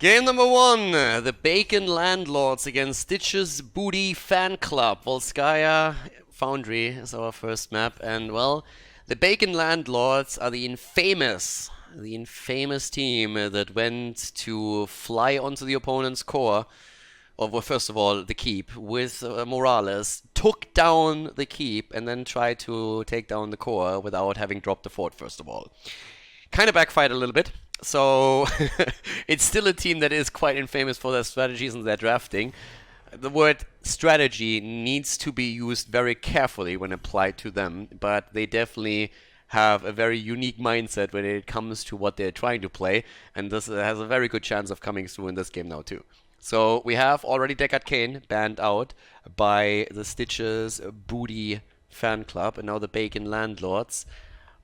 Game number one, the Bacon Landlords against Stitch's Booty Fan Club. Volskaya Foundry is our first map, and well, the Bacon Landlords are the infamous team that went to fly onto the opponent's core, or well, first of all, the keep, with Morales, took down the keep, and then tried to take down the core without having dropped the fort, first of all. Kind of backfired a little bit. So it's still a team that is quite infamous for their strategies and their drafting. The word strategy needs to be used very carefully when applied to them, but they definitely have a very unique mindset when it comes to what they're trying to play, and this has a very good chance of coming through in this game now too. So we have already Deckard Cain banned out by the Stitches Booty Fan Club, and now the Bacon Landlords.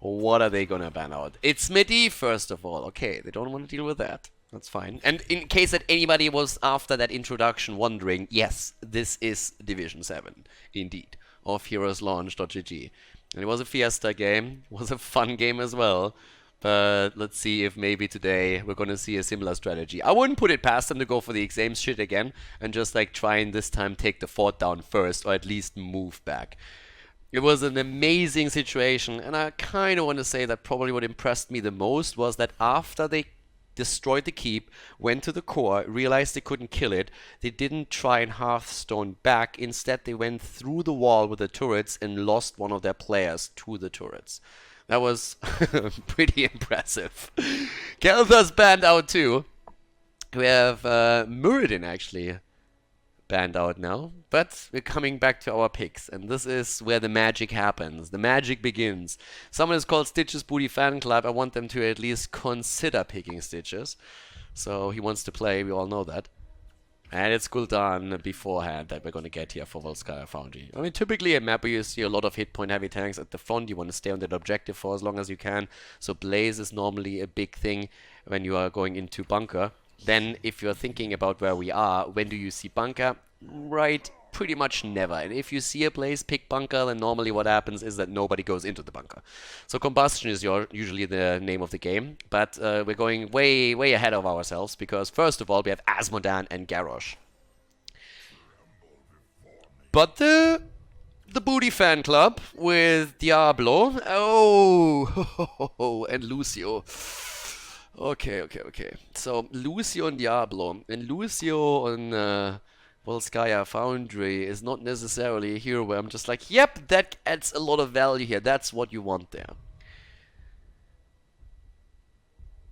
What are they gonna ban out? It's Midi, first of all. Okay, they don't want to deal with that. That's fine. And in case that anybody was after that introduction wondering, yes, this is Division 7, indeed, of HeroesLaunch.gg. And it was a Fiesta game. It was a fun game as well. But let's see if maybe today we're gonna see a similar strategy. I wouldn't put it past them to go for the exam shit again and just like try and this time take the fort down first, or at least move back. It was an amazing situation, and I kind of want to say that probably what impressed me the most was that after they destroyed the keep, went to the core, realized they couldn't kill it, they didn't try and Hearthstone back. Instead, they went through the wall with the turrets and lost one of their players to the turrets. That was pretty impressive. Khaldor's banned out too. We have Muradin actually banned out now, but we're coming back to our picks, and this is where the magic happens. The magic begins. Someone is called Stitches Booty Fan Club. I want them to at least consider picking Stitches. So he wants to play, we all know that. And it's Khaldor beforehand that we're going to get here for Volskaya Foundry. I mean, typically a map where you see a lot of hit point heavy tanks at the front, you want to stay on that objective for as long as you can. So Blaze is normally a big thing when you are going into bunker. Then, if you're thinking about where we are, when do you see bunker? Right, pretty much never. And if you see a place pick bunker, then normally what happens is that nobody goes into the bunker. So combustion is usually the name of the game, but we're going way ahead of ourselves, because first of all we have Asmodan and Garrosh. But the Booty Fan Club with Diablo, oh, and Lucio. Okay. So Lucio and Diablo, and Lucio on Volskaya Foundry is not necessarily a hero where I'm just like, yep, that adds a lot of value here. That's what you want there.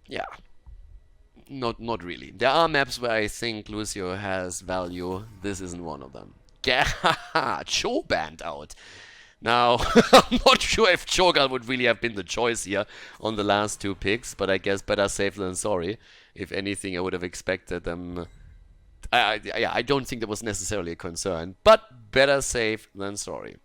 Yeah, not really. There are maps where I think Lucio has value. This isn't one of them. Cho banned out. Now, I'm not sure if Cho'Gath would really have been the choice here on the last two picks, but I guess better safe than sorry. If anything, I would have expected them. I don't think that was necessarily a concern, but better safe than sorry.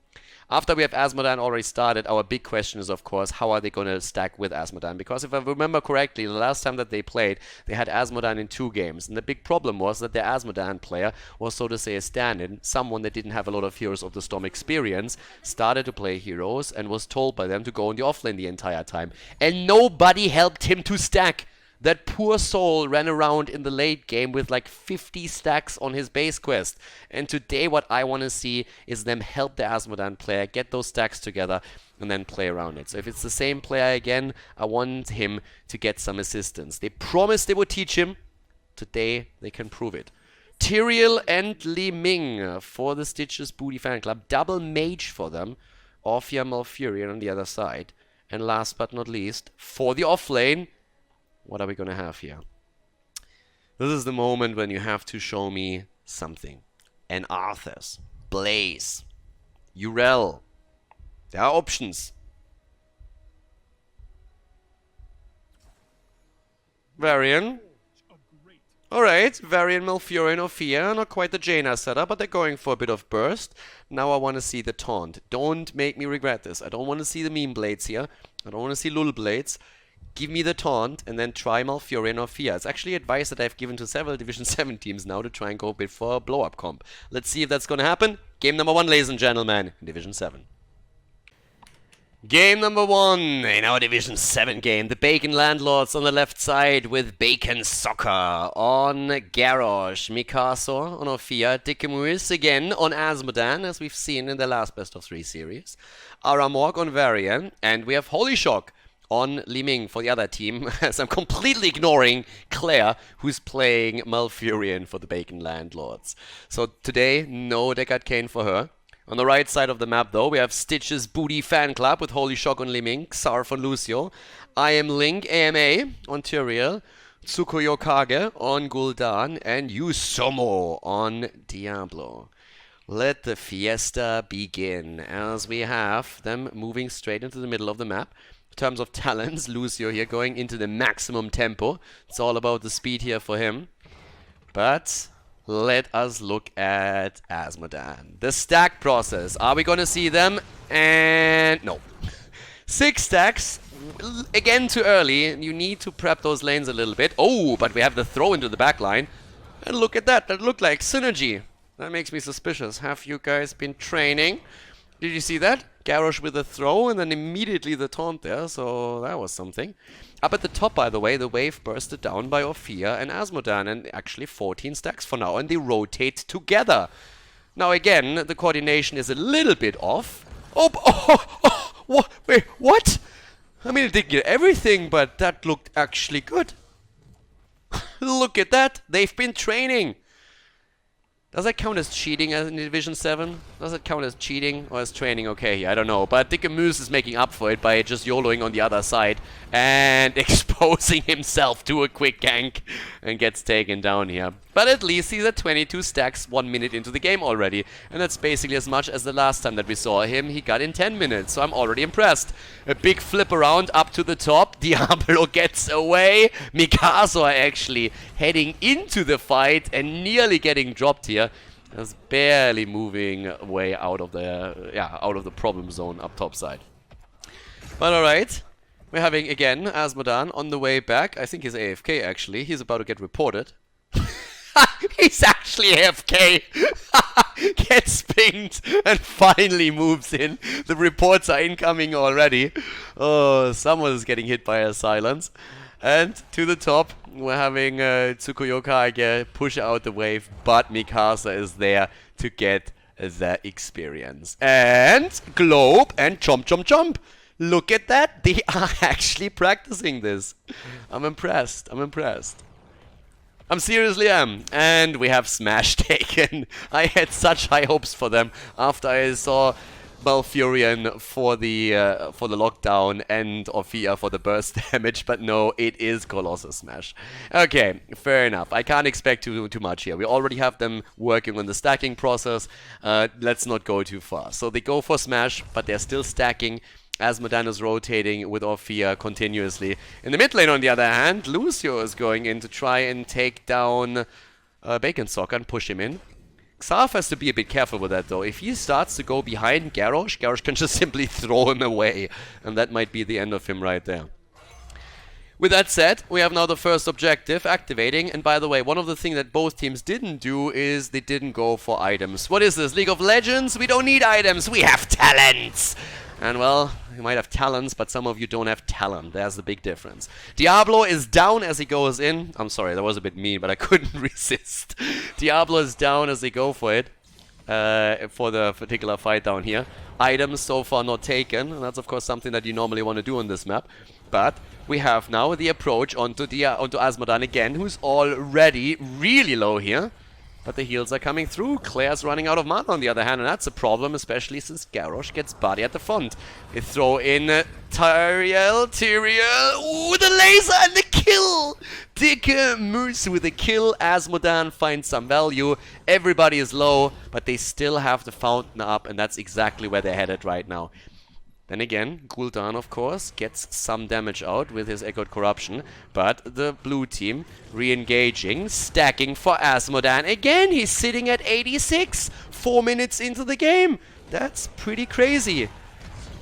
After we have Asmodan already started, our big question is, of course, how are they going to stack with Asmodan? Because if I remember correctly, the last time that they played, they had Asmodan in 2 games. And the big problem was that their Asmodan player was, so to say, a stand-in, someone that didn't have a lot of Heroes of the Storm experience, started to play Heroes, and was told by them to go in the offlane the entire time. And nobody helped him to stack. That poor soul ran around in the late game with like 50 stacks on his base quest. And today what I want to see is them help the Asmodan player get those stacks together and then play around it. So if it's the same player again, I want him to get some assistance. They promised they would teach him. Today they can prove it. Tyrael and Li Ming for the Stitches Booty Fan Club. Double mage for them. Orphea Malfurion on the other side. And last but not least, for the offlane, what are we going to have here? This is the moment when you have to show me something. An Arthas, Blaze, Urel. There are options. Varian. Alright, Varian, Malfurion, Orphea. Not quite the Jaina setup, but they're going for a bit of burst. Now I want to see the taunt. Don't make me regret this. I don't want to see the meme blades here. I don't want to see Lul blades. Give me the taunt, and then try Malfurion or Orphea. It's actually advice that I've given to several Division 7 teams now to try and go a bit for a blow-up comp. Let's see if that's going to happen. Game number 1, ladies and gentlemen, in Division 7. Game number 1 in our Division 7 game. The Bacon Landlords on the left side with Bacon Soccer on Garrosh. Mikasor on Ophia. Dikemuis again on Asmodan, as we've seen in the last best of 3 series. Aramorg on Varian. And we have Holy Shock on Liming for the other team, as I'm completely ignoring Claire, who's playing Malfurion for the Bacon Landlords. So today, no Deckard Kane for her. On the right side of the map, though, we have Stitch's Booty Fan Club with Holy Shock on Liming, Xar on Lucio, I Am Link AMA on Tyrael, Tsukuyo Kage on Gul'dan, and Yusomo on Diablo. Let the fiesta begin, as we have them moving straight into the middle of the map. In terms of talents, Lucio here going into the maximum tempo. It's all about the speed here for him. But let us look at Asmodan. The stack process. Are we going to see them? And no. 6 stacks. Again, too early. You need to prep those lanes a little bit. Oh, but we have the throw into the back line. And look at that. That looked like synergy. That makes me suspicious. Have you guys been training? Did you see that? Garrosh with a throw and then immediately the taunt there, so that was something. Up at the top, by the way, the wave bursted down by Ophia and Asmodan, and actually 14 stacks for now, and they rotate together. Now again, the coordination is a little bit off. Wait, what? I mean, it didn't get everything, but that looked actually good. Look at that, they've been training. Does that count as cheating in Division 7? Does it count as cheating or as training? Okay, I don't know. But Dikemuis is making up for it by just YOLOing on the other side and exposing himself to a quick gank and gets taken down here. But at least he's at 22 stacks 1 minute into the game already. And that's basically as much as the last time that we saw him. He got in 10 minutes, so I'm already impressed. A big flip around up to the top. Diablo gets away. Mikasa actually heading into the fight and nearly getting dropped here. Is barely moving way out of the problem zone up top side. But alright. We're having again Asmodan on the way back. I think he's AFK actually. He's about to get reported. He's actually AFK. Gets pinged and finally moves in. The reports are incoming already. Oh, someone is getting hit by a silence. And to the top, we're having Tsukuyo Kage push out the wave, but Mikasa is there to get the experience. And Globe and Chomp Chomp Chomp. Look at that. They are actually practicing this. I'm impressed. I'm impressed. I'm seriously am. And we have Smash taken. I had such high hopes for them after I saw Malfurion for the lockdown and Ophia for the burst damage, but no, it is Colossus Smash. Okay, fair enough. I can't expect too much here. We already have them working on the stacking process. Let's not go too far. So they go for Smash, but they're still stacking. Asmodan is rotating with Ophia continuously. In the mid lane, on the other hand, Lucio is going in to try and take down Bacon Soccer and push him in. Xarf has to be a bit careful with that, though. If he starts to go behind Garrosh, Garrosh can just simply throw him away. And that might be the end of him right there. With that said, we have now the first objective activating. And by the way, one of the things that both teams didn't do is they didn't go for items. What is this? League of Legends? We don't need items. We have talents. And well, you might have talents, but some of you don't have talent. There's the big difference. Diablo is down as he goes in. I'm sorry, that was a bit mean, but I couldn't resist. Diablo is down as they go for it. For the particular fight down here. Items so far not taken. And that's of course something that you normally want to do on this map. But we have now the approach onto Asmodan again, who's already really low here. But the heals are coming through. Claire's running out of mana on the other hand, and that's a problem, especially since Garrosh gets body at the front. They throw in Tyrael. Ooh, the laser and the kill! Dikemuis with a kill. Asmodan finds some value. Everybody is low, but they still have the fountain up, and that's exactly where they're headed right now. Then again, Gul'dan, of course, gets some damage out with his Echoed Corruption, but the blue team re-engaging, stacking for Asmodan. Again, he's sitting at 86, 4 minutes into the game. That's pretty crazy.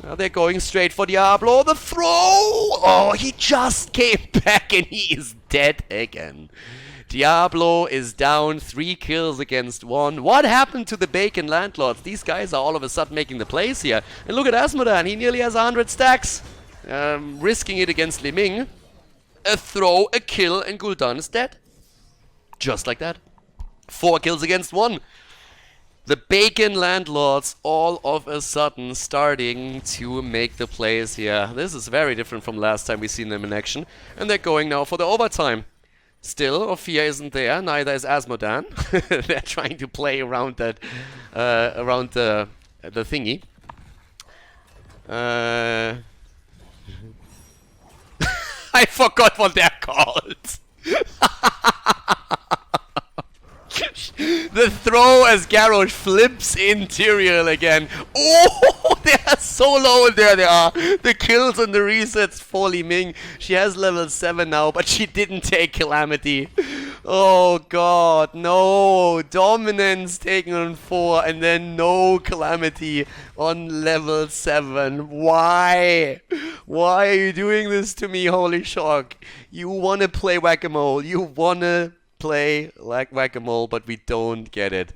Now they're going straight for Diablo. The throw! Oh, he just came back and he is dead again. Diablo is down 3 kills against 1. What happened to the Bacon Landlords? These guys are all of a sudden making the plays here. And look at Asmodan, he nearly has 100 stacks. Risking it against Li Ming. A throw, a kill, and Gul'dan is dead. Just like that. 4 kills against 1. The Bacon Landlords all of a sudden starting to make the plays here. This is very different from last time we've seen them in action. And they're going now for the overtime. Still, Ophia isn't there, neither is Asmodan. They're trying to play around that, around the thingy. I forgot what they're called. The throw as Garrosh flips in Tyrael again. Oh, they are so low. There they are. The kills and the resets for Li Ming. She has level 7 now, but she didn't take Calamity. Oh god, no. Dominance taken on 4 and then no Calamity on level 7. Why? Why are you doing this to me, Holy Shock? You want to play Whack-A-Mole. You want to play like Whack-A-Mole, but we don't get it.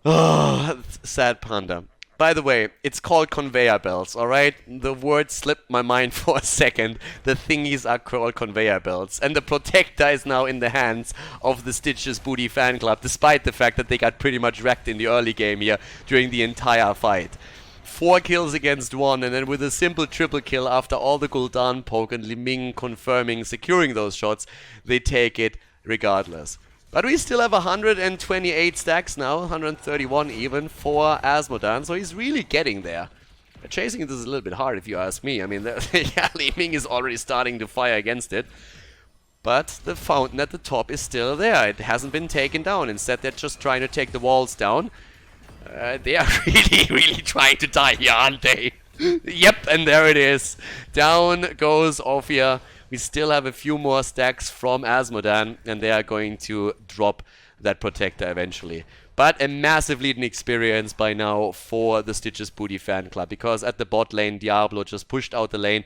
Oh, sad panda. By the way, it's called conveyor belts, alright? The word slipped my mind for a second. The thingies are called conveyor belts. And the protector is now in the hands of the Stitches Booty fan club, despite the fact that they got pretty much wrecked in the early game here during the entire fight. 4 kills against 1, and then with a simple triple kill after all the Gul'dan poke and Li Ming confirming, securing those shots, they take it regardless. But we still have 128 stacks now, 131 even for Asmodan, so he's really getting there. Chasing this is a little bit hard if you ask me. I mean, yeah, Li Ming is already starting to fire against it. But the fountain at the top is still there. It hasn't been taken down. Instead, they're just trying to take the walls down. They are really trying to die here, aren't they? Yep, and there it is. Down goes Ophia. We still have a few more stacks from Asmodan, and they are going to drop that protector eventually. But a massive leading experience by now for the Stitches Booty fan club, because at the bot lane, Diablo just pushed out the lane.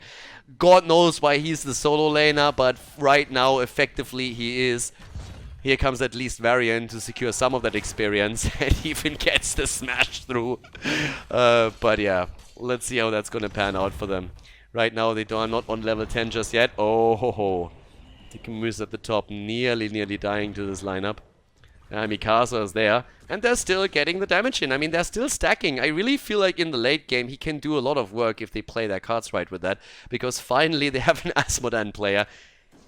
God knows why he's the solo laner, but right now, effectively, he is. Here comes at least Varian to secure some of that experience, and even gets the smash through. But yeah, let's see how that's going to pan out for them. Right now, they are not on level 10 just yet. Oh ho ho. Tikamu's at the top, nearly dying to this lineup. Mikasa is there, and they're still getting the damage in. I mean, they're still stacking. I really feel like in the late game, he can do a lot of work if they play their cards right with that, because finally they have an Asmodan player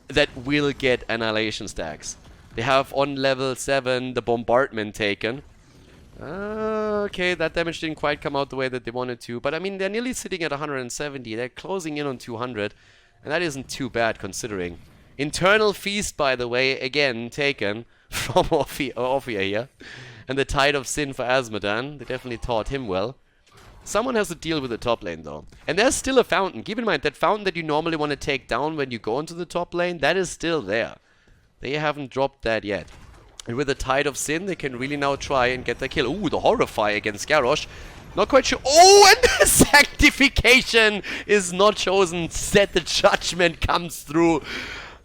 that will get annihilation stacks. They have on level 7 the bombardment taken. Okay, that damage didn't quite come out the way that they wanted to, but I mean, they're nearly sitting at 170. They're closing in on 200, and that isn't too bad considering. Internal Feast, by the way, again taken from Ophia here. And the Tide of Sin for Asmodan. They definitely taught him well. Someone has to deal with the top lane though. And there's still a fountain. Keep in mind, that fountain that you normally want to take down when you go into the top lane, that is still there. They haven't dropped that yet. And with the Tide of Sin, they can really now try and get the kill. Ooh, the Horrify against Garrosh. Not quite sure. Oh, and the Sanctification is not chosen. Set the Judgment comes through.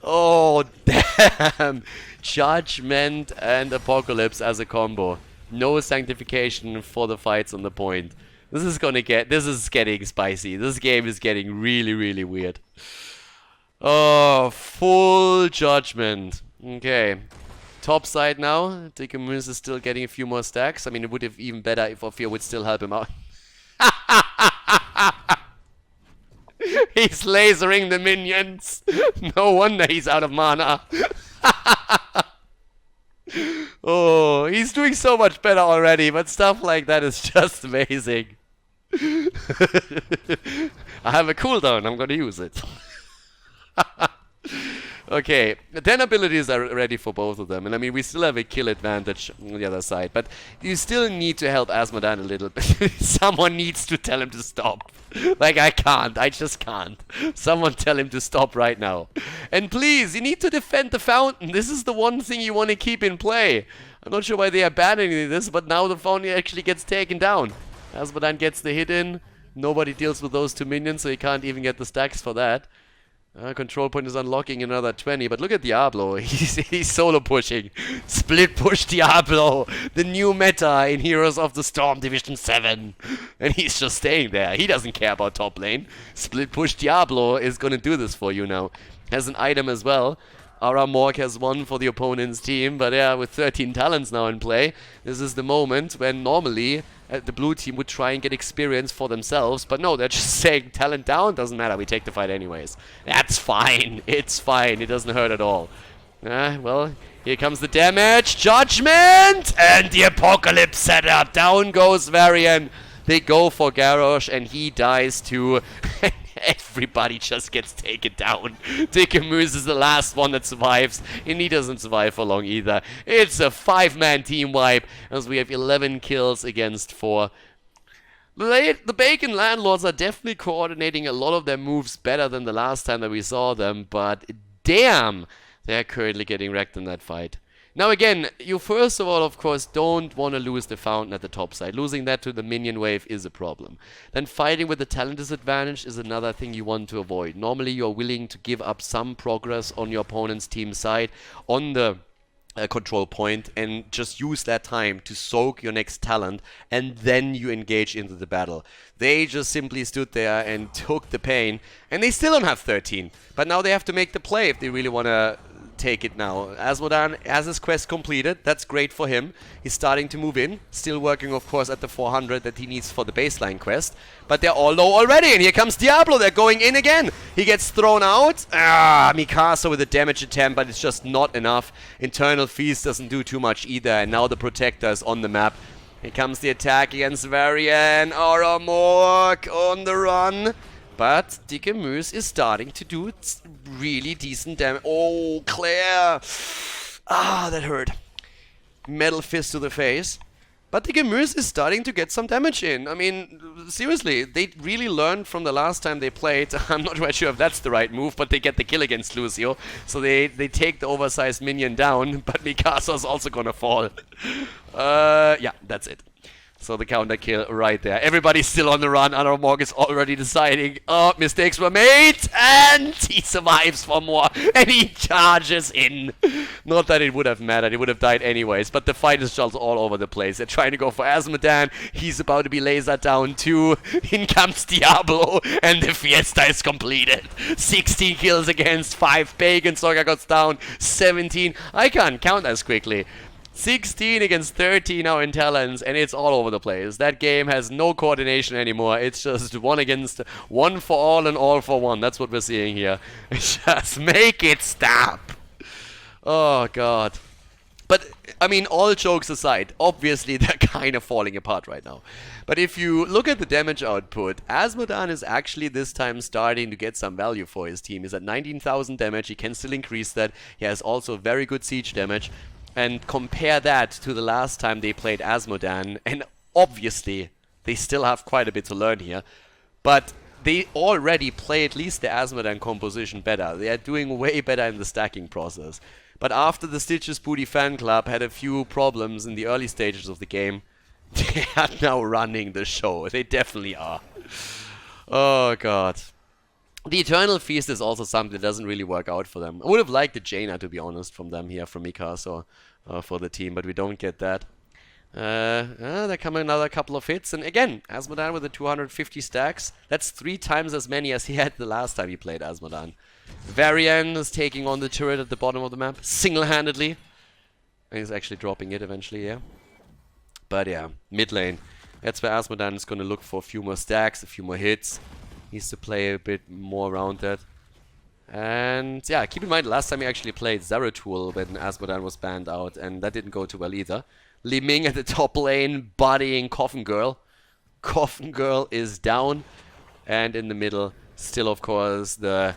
Oh, damn. Judgment and Apocalypse as a combo. No Sanctification for the fights on the point. This is getting spicy. This game is getting really weird. Oh, full Judgment. Okay. Top side now. Tikamus is still getting a few more stacks. I mean, it would have even better if Ophia would still help him out. He's lasering the minions. No wonder he's out of mana. Oh, he's doing so much better already, but stuff like that is just amazing. I have a cooldown, I'm gonna use it. Okay, 10 abilities are ready for both of them, and I mean, we still have a kill advantage on the other side, but you still need to help Asmodan a little bit. Someone needs to tell him to stop. Like, I just can't. Someone tell him to stop right now. And please, you need to defend the fountain. This is the one thing you want to keep in play. I'm not sure why they are abandoning this, but now the fountain actually gets taken down. Asmodan gets the hit in. Nobody deals with those 2 minions, so he can't even get the stacks for that. Control point is unlocking another 20, but look at Diablo. He's solo pushing. Split push Diablo, the new meta in Heroes of the Storm Division 7. And he's just staying there. He doesn't care about top lane. Split push Diablo is gonna do this for you now. Has an item as well. Aramork has one for the opponent's team, but yeah, with 13 talents now in play, this is the moment when normally the blue team would try and get experience for themselves, but no, they're just saying talent down, doesn't matter, we take the fight anyways. That's fine, it's fine, it doesn't hurt at all. Well, here comes the damage, Judgment, and the Apocalypse setup. Down goes Varian. They go for Garrosh, and he dies too. Everybody just gets taken down. Dickamuse is the last one that survives, and he doesn't survive for long either. It's a 5-man team wipe, as we have 11 kills against 4. The Bacon Landlords are definitely coordinating a lot of their moves better than the last time that we saw them, but damn, they're currently getting wrecked in that fight. Now again, you first of all, of course, don't want to lose the fountain at the top side. Losing that to the minion wave is a problem. Then fighting with the talent disadvantage is another thing you want to avoid. Normally you're willing to give up some progress on your opponent's team side on the control point and just use that time to soak your next talent, and then you engage into the battle. They just simply stood there and took the pain, and they still don't have 13. But now they have to make the play if they really want to take it now. Asmodan has his quest completed. That's great for him. He's starting to move in. Still working, of course, at the 400 that he needs for the baseline quest. But they're all low already. And here comes Diablo. They're going in again. He gets thrown out. Mikasa with a damage attempt, but it's just not enough. Internal Feast doesn't do too much either. And now the Protector is on the map. Here comes the attack against Varian. Aramork on the run. But Dickamuse is starting to do really decent damage. Oh, Claire! That hurt. Metal fist to the face. But Dickamuse is starting to get some damage in. I mean, seriously, they really learned from the last time they played. I'm not quite sure if that's the right move, but they get the kill against Lucio. So they take the oversized minion down, but Mikasa's also gonna fall. Yeah, that's it. So the counter kill right there. Everybody's still on the run. Aramork is already deciding, oh, mistakes were made, and he survives for more, and he charges in. Not that it would have mattered, he would have died anyways, but the fight is just all over the place. They're trying to go for Asmodan, he's about to be lasered down too. In comes Diablo, and the Fiesta is completed. 16 kills against 5. Bacon Soga goes down, 17. I can't count as quickly. 16 against 30 now in talents, and it's all over the place. That game has no coordination anymore. It's just one against one for all and all for one. That's what we're seeing here. Just make it stop. Oh, God. But, I mean, all jokes aside, obviously they're kind of falling apart right now. But if you look at the damage output, Asmodan is actually this time starting to get some value for his team. He's at 19,000 damage. He can still increase that. He has also very good siege damage. And compare that to the last time they played Asmodan, and obviously they still have quite a bit to learn here, but they already play at least the Asmodan composition better. They are doing way better in the stacking process. But after the Stitches Booty fan club had a few problems in the early stages of the game, they are now running the show. They definitely are. Oh, God. The Eternal Feast is also something that doesn't really work out for them. I would have liked the Jaina, to be honest, from them here, from Mikasa, for the team, but we don't get that. There come another couple of hits, and again, Asmodan with the 250 stacks. That's 3 times as many as he had the last time he played Asmodan. Varian is taking on the turret at the bottom of the map, single-handedly. And he's actually dropping it eventually, yeah. But yeah, mid lane. That's where Asmodan is going to look for a few more stacks, a few more hits. Needs to play a bit more around that. And yeah, keep in mind, last time he actually played Zeratul when Asmodan was banned out, and that didn't go too well either. Li Ming at the top lane, bodying Coffin Girl. Coffin Girl is down, and in the middle, still of course, the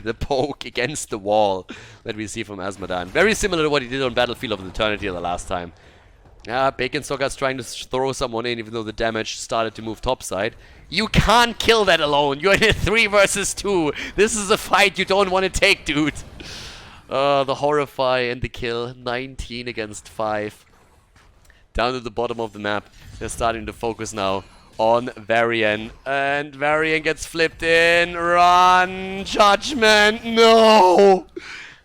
the poke against the wall that we see from Asmodan. Very similar to what he did on Battlefield of Eternity the last time. Yeah, Bacon Soga's trying to throw someone in, even though the damage started to move topside. You can't kill that alone. You're in a 3 versus 2. This is a fight you don't want to take, dude. The Horrify and the kill. 19 against 5. Down to the bottom of the map. They're starting to focus now on Varian. And Varian gets flipped in. Run! Judgment! No!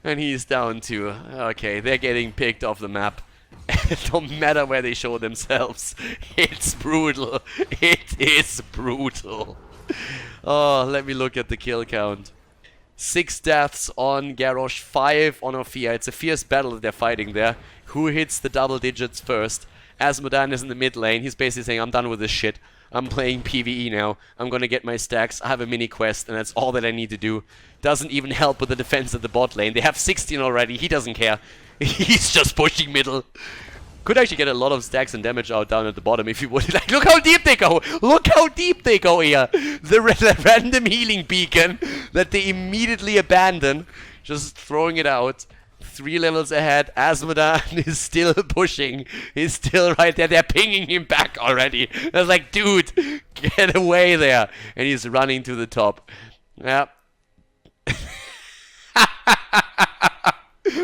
And he's down too. Okay, they're getting picked off the map. It don't matter where they show themselves. It's brutal. It is brutal. Oh, let me look at the kill count. 6 deaths on Garrosh, 5 on Ophia. It's a fierce battle that they're fighting there. Who hits the double digits first? Asmodan is in the mid lane. He's basically saying, I'm done with this shit. I'm playing PvE now. I'm gonna get my stacks. I have a mini quest, and that's all that I need to do. Doesn't even help with the defense of the bot lane. They have 16 already. He doesn't care. He's just pushing middle. Could actually get a lot of stacks and damage out down at the bottom if you would. Like, look how deep they go! Look how deep they go here! The random healing beacon that they immediately abandon. Just throwing it out. 3 levels ahead. Asmodan is still pushing. He's still right there. They're pinging him back already. I was like, dude, get away there. And he's running to the top. Yeah.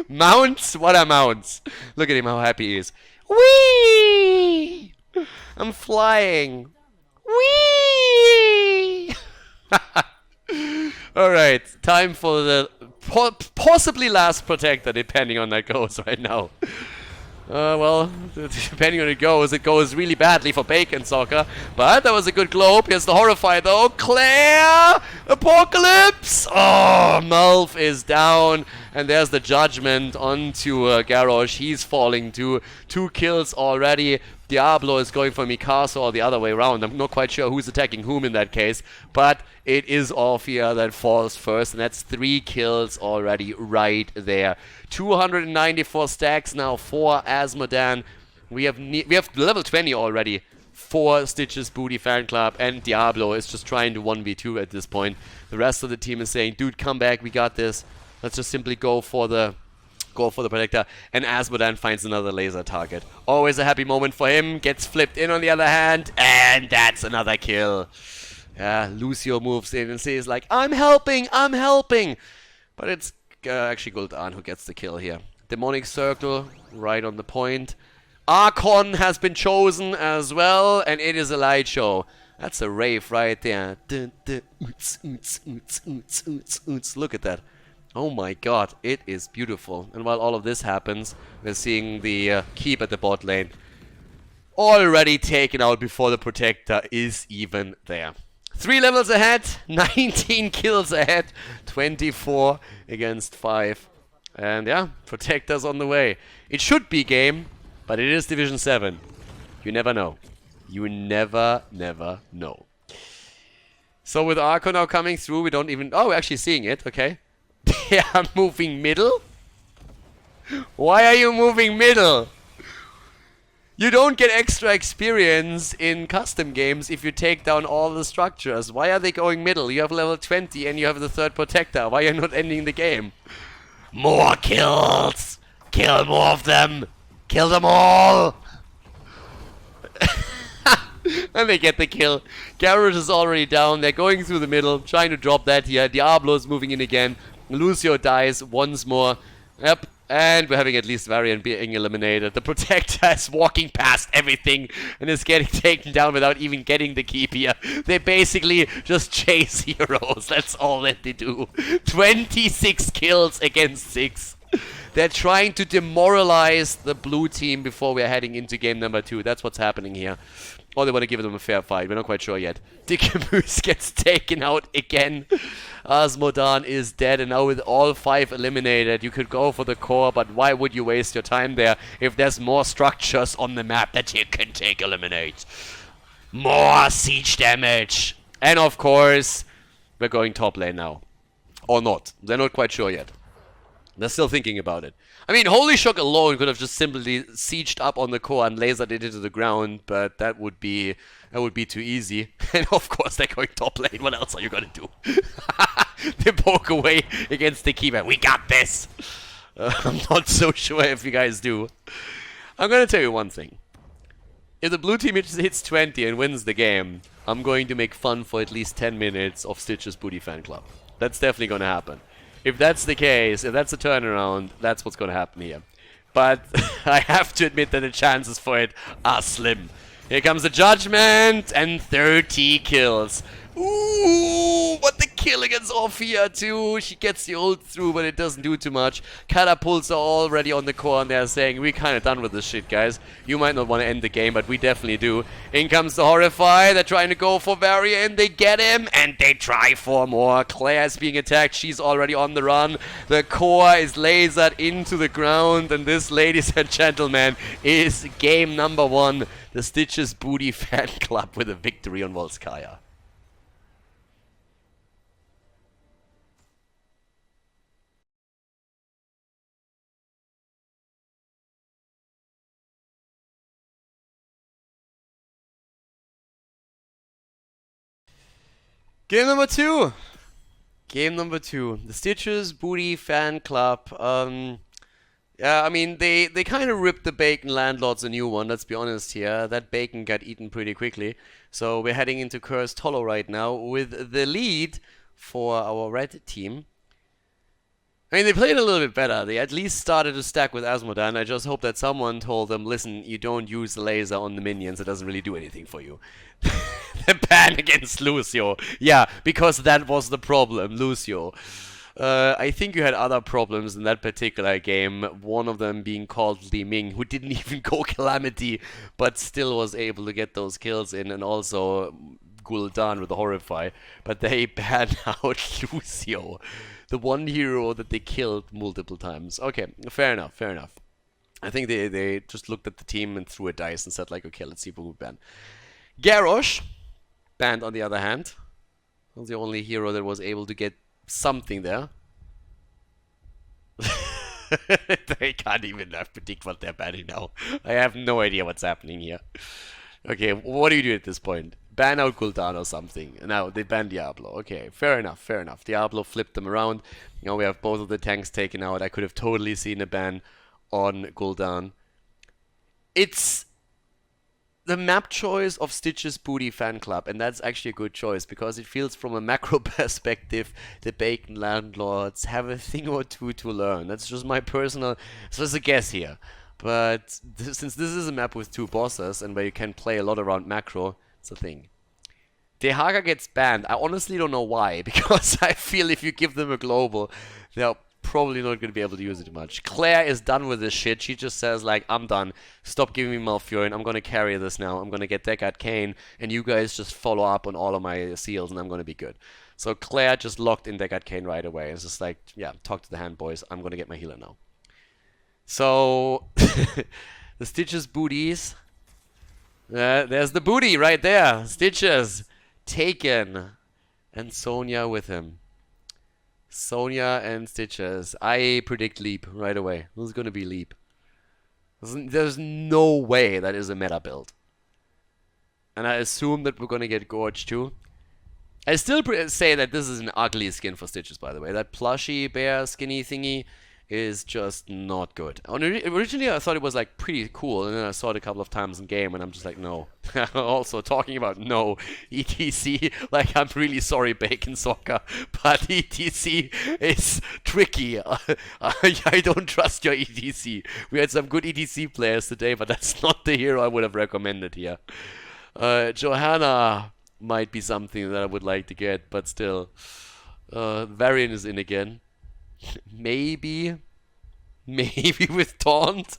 Mounts? What are mounts? Look at him, how happy he is. Whee! I'm flying. Whee! Alright, time for the possibly last protector, depending on that goes right now. Well, depending on it goes really badly for Bacon Soccer. But that was a good globe. Here's the Horrify though. Claire! Apocalypse! Oh, Malf is down. And there's the Judgment onto Garrosh. He's falling too. 2 kills already. Diablo is going for Mikasa or the other way around. I'm not quite sure who's attacking whom in that case. But it is Orphea that falls first. And that's 3 kills already right there. 294 stacks now for Asmodan. We have level 20 already for Stitch's Booty Fan Club. And Diablo is just trying to 1v2 at this point. The rest of the team is saying, dude, come back. We got this. Let's just simply go for the protector, and Asmodan finds another laser target. Always a happy moment for him. Gets flipped in on the other hand, and that's another kill. Yeah, Lucio moves in and says like, I'm helping. But it's actually Gul'dan who gets the kill here. Demonic Circle right on the point. Archon has been chosen as well, and it is a light show. That's a rave right there. Look at that. Oh my god, it is beautiful. And while all of this happens, we're seeing the keep at the bot lane already taken out before the protector is even there. 3 levels ahead, 19 kills ahead, 24 against 5. And yeah, protector's on the way. It should be game, but it is Division 7. You never know. You never know. So with Arco now coming through, we don't even... Oh, we're actually seeing it, okay. They are moving middle? Why are you moving middle? You don't get extra experience in custom games if you take down all the structures. Why are they going middle? You have level 20 and you have the 3rd protector. Why are you not ending the game? More kills! Kill more of them! Kill them all! And they get the kill. Garrosh is already down. They're going through the middle, trying to drop that here. Diablo is moving in again. Lucio dies once more. Yep. And we're having at least Varian being eliminated. The Protector is walking past everything and is getting taken down without even getting the keep here. They basically just chase heroes. That's all that they do. 26 kills against 6. They're trying to demoralize the blue team before we're heading into game number 2. That's what's happening here. Or they want to give them a fair fight. We're not quite sure yet. Dickamoose gets taken out again. Asmodan is dead, and now with all 5 eliminated, you could go for the core, but why would you waste your time there if there's more structures on the map that you can eliminate? More siege damage! And of course, we're going top lane now. Or not. They're not quite sure yet. They're still thinking about it. I mean, Holy Shock alone could have just simply sieged up on the core and lasered it into the ground, but that would be too easy. And of course, they're going top lane. What else are you gonna do? They poke away against the keeper. We got this. I'm not so sure if you guys do. I'm gonna tell you one thing. If the blue team hits 20 and wins the game, I'm going to make fun for at least 10 minutes of Stitch's Booty Fan Club. That's definitely gonna happen. If that's the case, if that's a turnaround, that's what's going to happen here. But I have to admit that the chances for it are slim. Here comes the judgment and 30 kills. Ooh, but the kill against Orphea too. She gets the ult through, but it doesn't do too much. Catapults are already on the core and they're saying, we're kind of done with this shit, guys. You might not want to end the game, but we definitely do. In comes the Horrify. They're trying to go for Varian. They get him, and they try for more. Claire is being attacked. She's already on the run. The core is lasered into the ground, and this, ladies and gentlemen, is game number 1. The Stitches Booty Fan Club with a victory on Volskaya. Game number 2. Game number 2. The Stitches Booty Fan Club. Yeah, I mean, they kind of ripped the Bacon Landlords a new one, let's be honest here. That bacon got eaten pretty quickly. So we're heading into Cursed Hollow right now with the lead for our red team. I mean, they played a little bit better. They at least started to stack with Asmodan. I just hope that someone told them, listen, you don't use the laser on the minions. It doesn't really do anything for you. The ban against Lucio. Yeah, because that was the problem, Lucio. I think you had other problems in that particular game. One of them being called Li Ming, who didn't even go Calamity, but still was able to get those kills in, and also Gul'dan with the Horrify. But they banned out Lucio, the one hero that they killed multiple times. Okay, fair enough, fair enough. I think they just looked at the team and threw a dice and said like, okay, let's see what we ban. Garrosh, banned on the other hand. Was the only hero that was able to get something there. They can't even predict what they're banning now. I have no idea what's happening here. Okay, what do you do at this point? Ban out Gul'dan or something. Now they ban Diablo. Okay, fair enough, fair enough. Diablo flipped them around. Now we have both of the tanks taken out. I could have totally seen a ban on Gul'dan. It's the map choice of Stitches Booty Fan Club, and that's actually a good choice because it feels from a macro perspective the Bacon Landlords have a thing or two to learn. That's just my personal, it's just a guess here. But since this is a map with 2 bosses and where you can play a lot around macro, it's a thing. Dehaga gets banned. I honestly don't know why, because I feel if you give them a global, they're probably not going to be able to use it much. Claire is done with this shit. She just says like, I'm done. Stop giving me Malfurion. I'm going to carry this now. I'm going to get Deckard Cain, and you guys just follow up on all of my seals, and I'm going to be good. So Claire just locked in Deckard Cain right away. It's just like, yeah, talk to the hand, boys. I'm going to get my healer now. So, the Stitches booties. There's the booty right there. Stitches taken. And Sonya with him. Sonya and Stitches. I predict Leap right away. This is going to be Leap. There's no way that is a meta build. And I assume that we're going to get Gorge too. I still say that this is an ugly skin for Stitches, by the way. That plushy bear skinny thingy is just not good. Originally I thought it was like pretty cool, and then I saw it a couple of times in game and I'm just like, no. Also talking about no ETC, like I'm really sorry Bacon Soccer, but ETC is tricky. I don't trust your ETC. We had some good ETC players today, but that's not the hero I would have recommended here. Johanna might be something that I would like to get, but still. Varian is in again. Maybe with Taunt.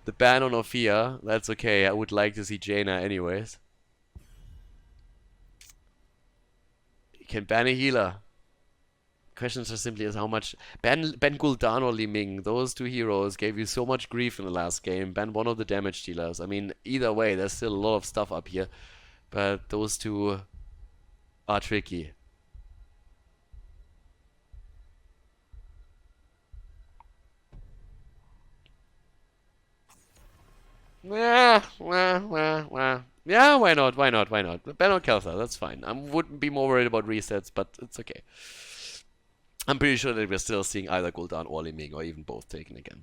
The ban on Orphea, that's okay. I would like to see Jaina anyways. You can ban a healer. Questions are simply as how much. Ban Gul'dan or Li Ming. Those 2 heroes gave you so much grief in the last game. Ban one of the damage dealers. I mean, either way, there's still a lot of stuff up here. But those 2 are tricky. Yeah, yeah, why not? Ban on Kel'Thuzad, that's fine. I wouldn't be more worried about resets, but it's okay. I'm pretty sure that we're still seeing either Gul'dan or Li Ming, or even both taken again.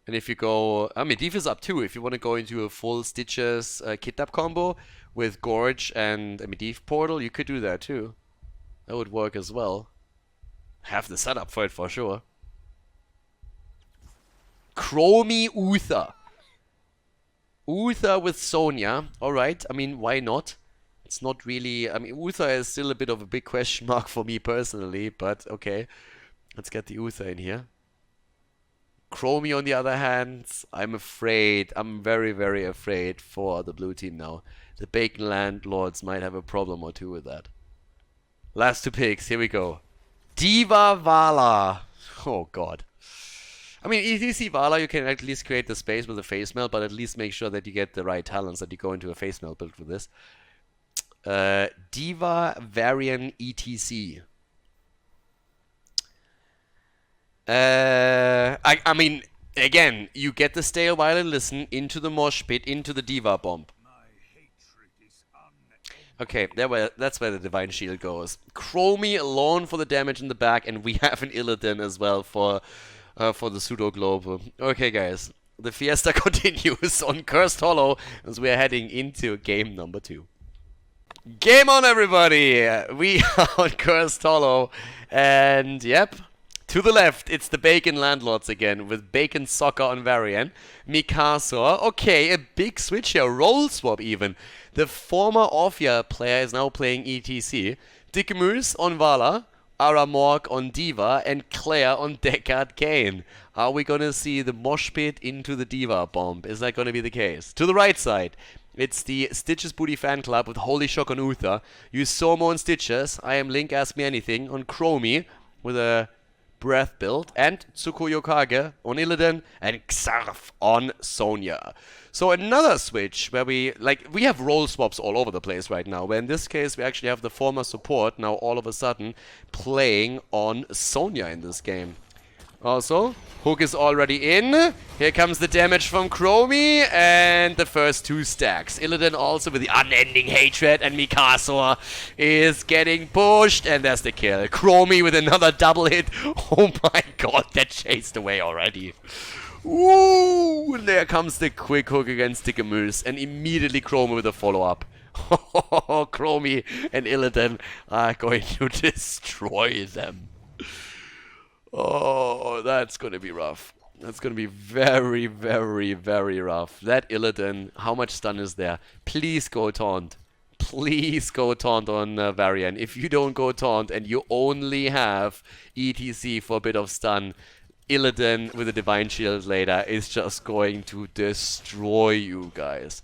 And if you go, I mean, Div is up too. If you want to go into a full Stitches Kidnap combo with Gorge and a Medivh Portal, you could do that too. That would work as well. Have the setup for it for sure. Chromie Uther. Uther with Sonya. Alright, I mean, why not? It's not really... I mean, Uther is still a bit of a big question mark for me personally, but okay. Let's get the Uther in here. Chromie, on the other hand, I'm afraid, I'm very, very afraid for the blue team now. The Bacon Landlords might have a problem or two with that. Last two picks, here we go. Diva Vala. Oh god. I mean, ETC Vala, you can at least create the space with a face melt, but at least make sure that you get the right talents, that you go into a face melt build with this. Diva Varian ETC. I mean, again, you get the stay a while and listen into the mosh pit, into the Diva bomb. Okay, that's where the Divine Shield goes. Chromie alone for the damage in the back, and we have an Illidan as well for the Pseudo Globe. Okay, guys, the Fiesta continues on Cursed Hollow as we are heading into game number 2. Game on, everybody! We are on Cursed Hollow, and yep. To the left, it's the Bacon Landlords again, with Bacon Soccer on Varian. Mikasor, okay, a big switch here, role swap even. The former Orphea player is now playing ETC. Dickamoose on Vala, Aramork on Diva, and Claire on Deckard Kane. Are we gonna see the mosh pit into the Diva bomb? Is that gonna be the case? To the right side, it's the Stitches Booty Fan Club with Holy Shock on Uther. Use Somo on Stitches. I am Link Ask Me Anything on Chromie with a Breath build, and Tsukuyo Kage on Illidan, and Xarf on Sonya. So another switch where we have role swaps all over the place right now, where in this case we actually have the former support now all of a sudden playing on Sonya in this game. Also, Hook is already in. Here comes the damage from Chromie and the first 2 stacks. Illidan also with the unending hatred, and Mikasor is getting pushed, and there's the kill. Chromie with another double hit. Oh my god, that chased away already. Ooh, and there comes the quick hook against Dickamoose, and immediately Chromie with a follow-up. Chromie and Illidan are going to destroy them. Oh, that's going to be rough. That's going to be very, very, very rough. That Illidan, how much stun is there? Please go taunt. Please go taunt on Varian. If you don't go taunt and you only have ETC for a bit of stun, Illidan with a Divine Shield later is just going to destroy you guys.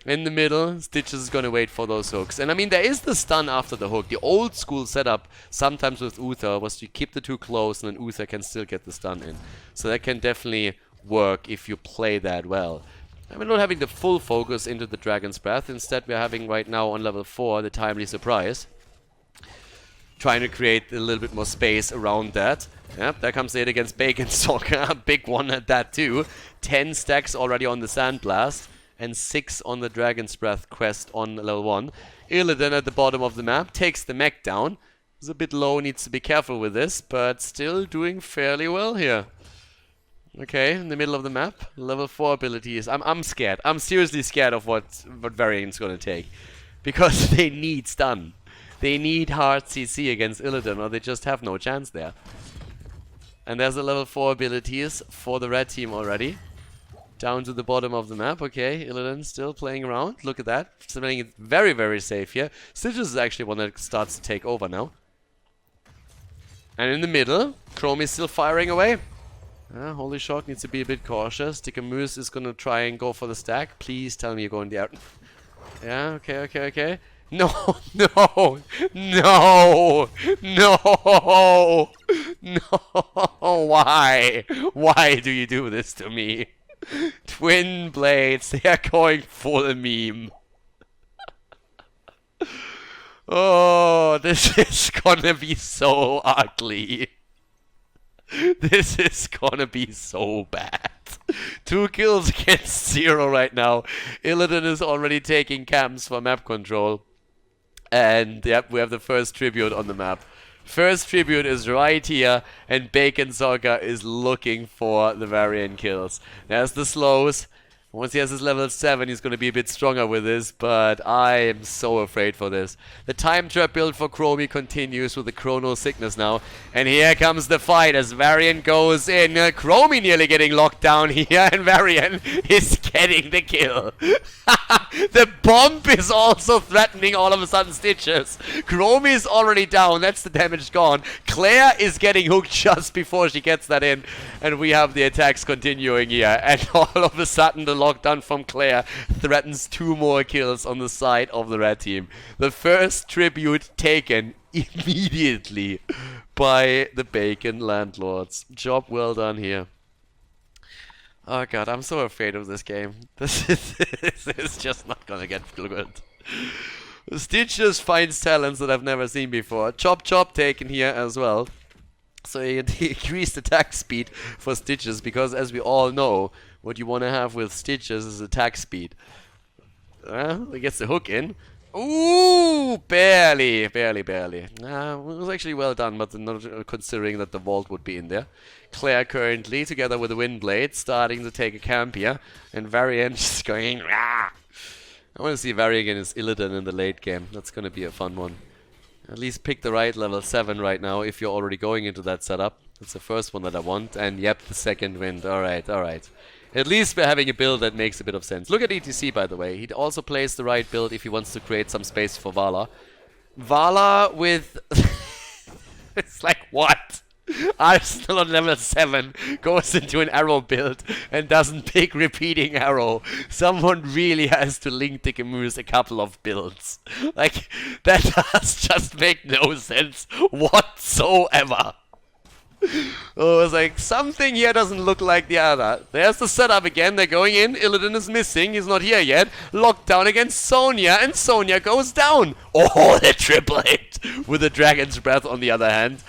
In the middle, Stitches is going to wait for those hooks. And I mean, there is the stun after the hook. The old school setup, sometimes with Uther, was to keep the 2 close and then Uther can still get the stun in. So that can definitely work if you play that well. And we're not having the full focus into the Dragon's Breath. Instead, we're having right now on level 4 the Timely Surprise. Trying to create a little bit more space around that. Yep, there comes it against Bacon Soccer. Big one at that too. 10 stacks already on the Sandblast. And 6 on the Dragon's Breath quest on level 1. Illidan at the bottom of the map takes the mech down. He's a bit low, needs to be careful with this, but still doing fairly well here. Okay, in the middle of the map, level 4 abilities. I'm scared. I'm seriously scared of what Varian's gonna take. Because they need stun. They need hard CC against Illidan, or they just have no chance there. And there's the level 4 abilities for the red team already. Down to the bottom of the map. Okay, Illidan still playing around. Look at that. Still playing it very, very safe here. Stitches is actually one that starts to take over now. And in the middle, Chromie is still firing away. Holy Shock needs to be a bit cautious. Dickamoose is going to try and go for the stack. Please tell me you're going there. Yeah, okay. No, no, no, no, no. Why? Why do you do this to me? Twin blades, they are going full meme. Oh, this is gonna be so ugly. This is gonna be so bad. 2 kills against 0 right now. Illidan is already taking camps for map control. And yep, we have the first tribute on the map. First tribute is right here, and Bacon Soccer is looking for the Varian kills. There's the slows. Once he has his level 7, he's going to be a bit stronger with this, but I am so afraid for this. The time trap build for Chromie continues with the Chrono Sickness now. And here comes the fight as Varian goes in. Chromie nearly getting locked down here, and Varian is getting the kill. The bomb is also threatening all of a sudden Stitches. Chromie is already down, that's the damage gone. Claire is getting hooked just before she gets that in. And we have the attacks continuing here. And all of a sudden the lockdown from Claire threatens 2 more kills on the side of the red team. The first tribute taken immediately by the Bacon Landlords. Job well done here. Oh god, I'm so afraid of this game. This is just not gonna get good. Stitches finds talents that I've never seen before. Chop Chop taken here as well. So he increased attack speed for Stitches, because as we all know, what you want to have with Stitches is attack speed. He gets the hook in. Ooh, barely. It was actually well done, but not considering that the vault would be in there. Claire currently, together with the Windblade, starting to take a camp here. And Varian just going, rah! I want to see Varian against Illidan in the late game. That's going to be a fun one. At least pick the right level 7 right now if you're already going into that setup. That's the first one that I want. And yep, the second wind. Alright. At least we're having a build that makes a bit of sense. Look at ETC, by the way. He also plays the right build if he wants to create some space for Vala. Vala with... It's like, what? Arsenal on level 7 goes into an arrow build and doesn't pick repeating arrow. Someone really has to link the Camus a couple of builds. Like, that does just make no sense whatsoever. Oh, it's like, something here doesn't look like the other. There's the setup again, they're going in, Illidan is missing, he's not here yet. Lockdown against Sonya, and Sonya goes down. Oh, the triple hit with the Dragon's Breath on the other hand.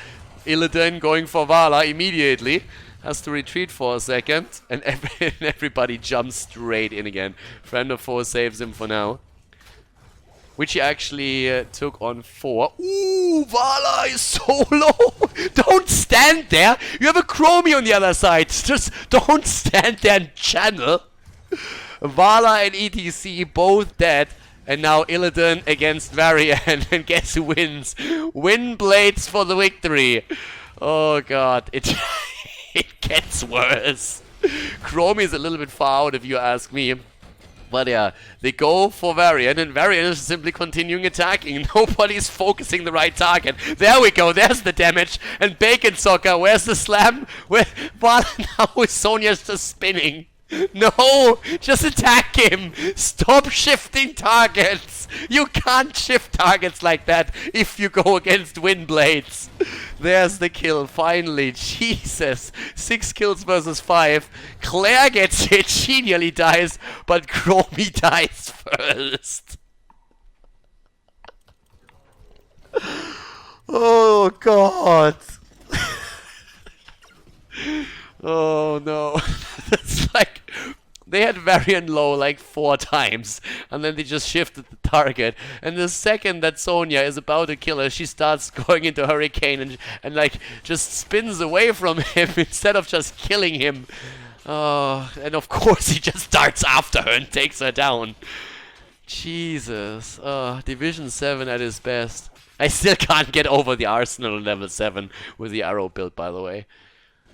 Illidan going for Vala immediately. Has to retreat for a second, and everybody jumps straight in again. Friend of Foe saves him for now. Which he actually took on 4. Ooh, Vala is so low. Don't stand there. You have a Chromie on the other side. Just don't stand there and channel. Vala and ETC both dead. And now Illidan against Varian. And guess who wins? Windblades for the victory. Oh god, it gets worse. Chromie is a little bit far out if you ask me. But yeah, they go for Varian, and Varian is simply continuing attacking. Nobody's focusing the right target. There we go, there's the damage. And Bacon Soccer, where's the slam? Where now Sonya's just spinning. No, just attack him. Stop shifting targets. You can't shift targets like that if you go against Windblades. There's the kill, finally. Jesus. 6 kills versus 5. Claire gets hit, she nearly dies, but Chromie dies first. Oh, God. Oh, no. It's like, they had Varian low like 4 times, and then they just shifted the target. And the second that Sonya is about to kill her, she starts going into Hurricane and like just spins away from him instead of just killing him. And of course he just darts after her and takes her down. Jesus. Division 7 at his best. I still can't get over the Arsenal level 7 with the arrow build, by the way.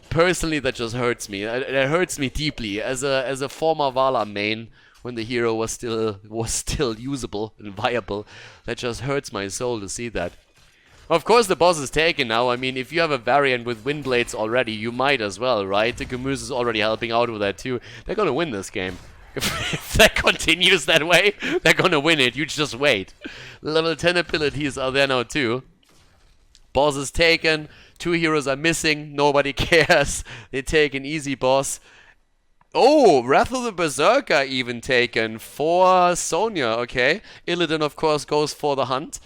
Personally, that just hurts me. It hurts me deeply as a former Vala main, when the hero was still usable and viable. That just hurts my soul to see that. Of course, the boss is taken now. I mean, if you have a variant with Windblades already, you might as well, right? The Camus is already helping out with that too. They're gonna win this game. If that continues that way, they're gonna win it. You just wait. Level 10 abilities are there now too. Boss is taken. 2 heroes are missing. Nobody cares. They take an easy boss. Oh, Wrath of the Berserker even taken for Sonya. Okay. Illidan, of course, goes for the hunt.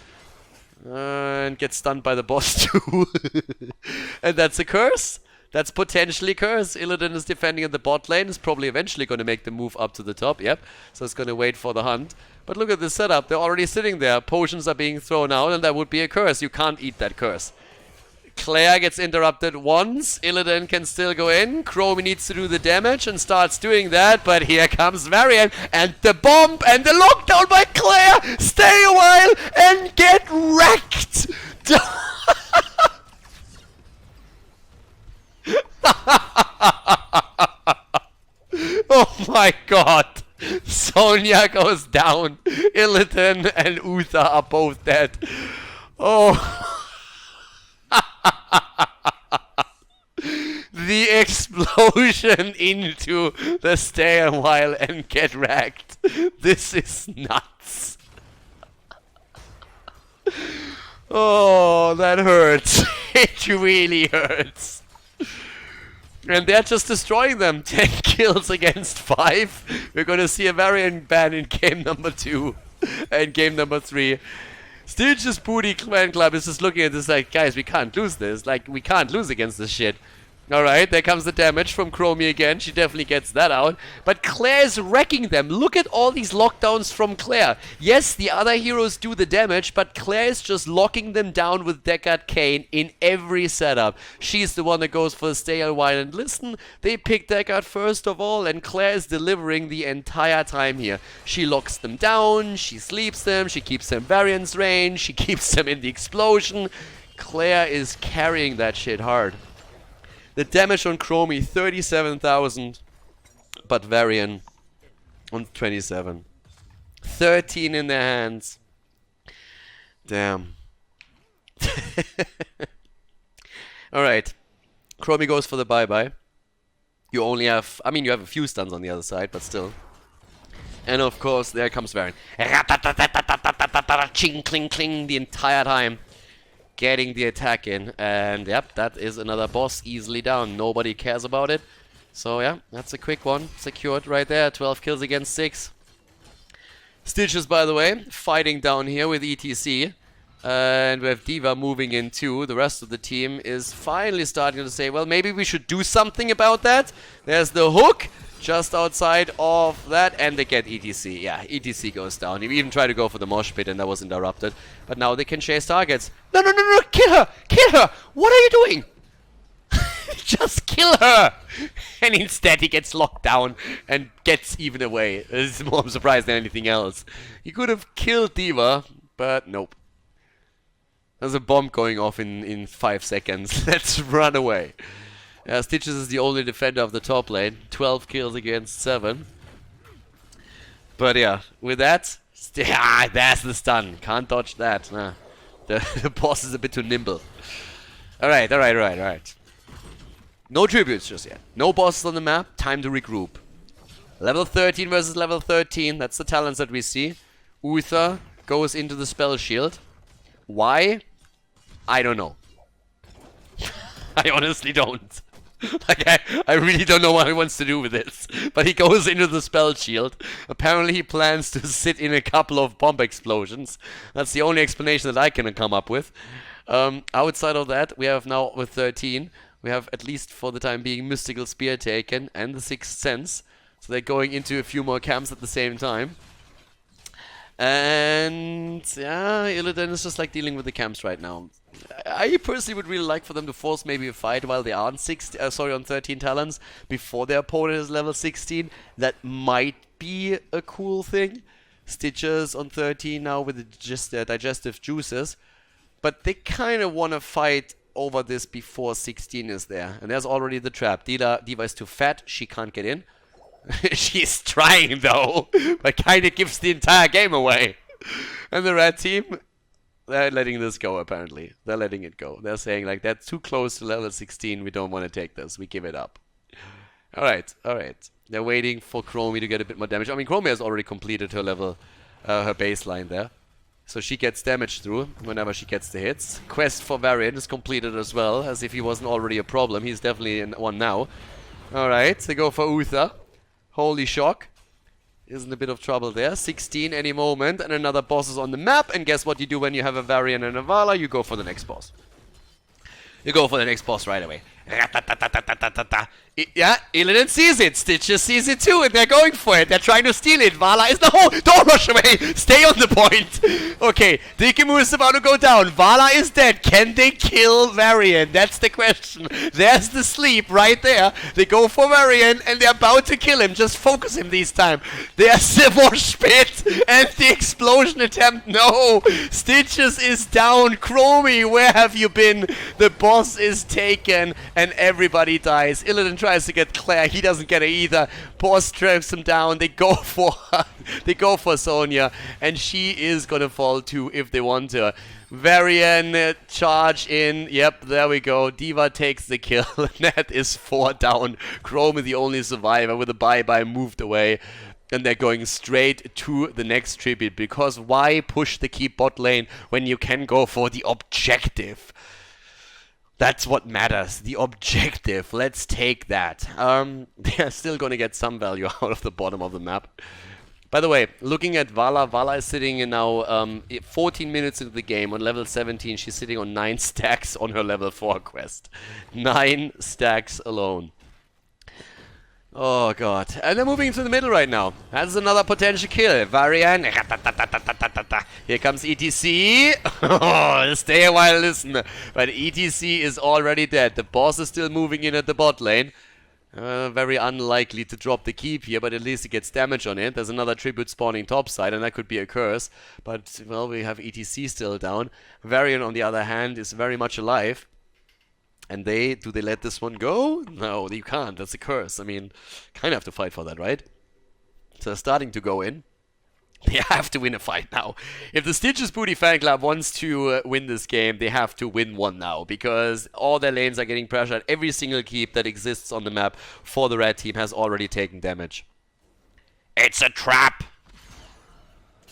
And gets stunned by the boss too. And that's a curse. That's potentially curse. Illidan is defending in the bot lane. Is probably eventually going to make the move up to the top. Yep. So it's going to wait for the hunt. But look at this setup. They're already sitting there. Potions are being thrown out, and that would be a curse. You can't eat that curse. Claire gets interrupted once. Illidan can still go in. Chromie needs to do the damage and starts doing that. But here comes Varian and the bomb and the lockdown by Claire. Stay a while and get wrecked. Oh my god. Sonya goes down. Illidan and Uther are both dead. Oh. The explosion into the stay a while and get wrecked. This is nuts. Oh, that hurts. It really hurts. And they're just destroying them. 10 kills against 5. We're gonna see a variant ban in game number 2 and game number 3. Stitch's Booty Clan Club is just looking at this like, guys, we can't lose this. Like, we can't lose against this shit. Alright, there comes the damage from Chromie again. She definitely gets that out. But Claire is wrecking them. Look at all these lockdowns from Claire. Yes, the other heroes do the damage, but Claire is just locking them down with Deckard Cain in every setup. She's the one that goes for stay a while and listen. They pick Deckard first of all, and Claire is delivering the entire time here. She locks them down, she sleeps them, she keeps them variance range, she keeps them in the explosion. Claire is carrying that shit hard. The damage on Chromie, 37,000, but Varian on 27. 13 in their hands. Damn. Alright. Chromie goes for the bye-bye. You only have, I mean, you have a few stuns on the other side, but still. And of course, there comes Varian. Ching, cling, cling the entire time. Getting the attack in, and yep, that is another boss easily down. Nobody cares about it. So yeah, that's a quick one. Secured right there. 12 kills against 6. Stitches, by the way, fighting down here with ETC. And we have D.Va moving in too. The rest of the team is finally starting to say, well, maybe we should do something about that. There's the hook just outside of that, and they get ETC. Yeah, ETC goes down. He even tried to go for the mosh pit, and that was interrupted. But now they can chase targets. No, no, no, no, kill her! Kill her! What are you doing? Just kill her! And instead he gets locked down and gets even away. This is more surprised than anything else. He could have killed D.Va, but nope. There's a bomb going off in 5 seconds. Let's run away. Stitches is the only defender of the top lane. 12 kills against 7. But yeah, with that, there's the stun. Can't dodge that. Nah. The boss is a bit too nimble. Alright, alright, alright, alright. No tributes just yet. No bosses on the map. Time to regroup. Level 13 versus level 13. That's the talents that we see. Uther goes into the spell shield. Why? I don't know. I honestly don't. Like, I really don't know what he wants to do with this. But he goes into the spell shield. Apparently he plans to sit in a couple of bomb explosions. That's the only explanation that I can come up with. Outside of that, we have now with 13, we have at least for the time being Mystical Spear taken and the Sixth Sense. So they're going into a few more camps at the same time. And yeah, Illidan is just like dealing with the camps right now. I personally would really like for them to force maybe a fight while they are on 13 talents before their opponent is level 16. That might be a cool thing. Stitches on 13 now with just their digestive juices. But they kind of want to fight over this before 16 is there. And there's already the trap. D.Va is too fat. She can't get in. She's trying though, but kind of gives the entire game away. And the red team, they're letting this go apparently. They're letting it go. They're saying like, that's too close to level 16. We don't want to take this. We give it up. Alright, alright. They're waiting for Chromie to get a bit more damage. I mean, Chromie has already completed her level, her baseline there. So she gets damage through whenever she gets the hits. Quest for Varian is completed as well, as if he wasn't already a problem. He's definitely in one now. Alright, they go for Uther. Holy shock. Is in a bit of trouble there. 16 any moment, and another boss is on the map. And guess what you do when you have a Varian and a Vala? You go for the next boss. You go for the next boss right away. Yeah, Illidan sees it. Stitches sees it too, and they're going for it. They're trying to steal it. Vala is the hole. Don't rush away. Stay on the point. Okay, Dikimu is about to go down. Vala is dead. Can they kill Varian? That's the question. There's the sleep right there. They go for Varian, and they're about to kill him. Just focus him this time. There's the wash pit and the explosion attempt. No, Stitches is down. Chromie, where have you been? The boss is taken, and everybody dies. Illidan tries to get Claire. He doesn't get it either. Boss tracks him down. They go for Sonya, and she is gonna fall too if they want her. Varian charge in. Yep, there we go. Diva takes the kill. That is 4 down. Chrome the only survivor with a bye-bye moved away. And they're going straight to the next tribute, because why push the keep bot lane when you can go for the objective? That's what matters, the objective. Let's take that. They're still going to get some value out of the bottom of the map. By the way, looking at Vala, Vala is sitting in now 14 minutes into the game on level 17. She's sitting on 9 stacks on her level 4 quest. 9 stacks alone. Oh god. And they're moving into the middle right now. That's another potential kill. Varian. Here comes ETC. Oh, stay a while, listen. But ETC is already dead. The boss is still moving in at the bot lane. Very unlikely to drop the keep here, but at least it gets damage on it. There's another tribute spawning topside, and that could be a curse. But, well, we have ETC still down. Varian, on the other hand, is very much alive. And do they let this one go? No, you can't. That's a curse. I mean, kind of have to fight for that, right? So they're starting to go in. They have to win a fight now. If the Stitches Booty fan club wants to win this game, they have to win one now, because all their lanes are getting pressured. Every single keep that exists on the map for the red team has already taken damage. It's a trap!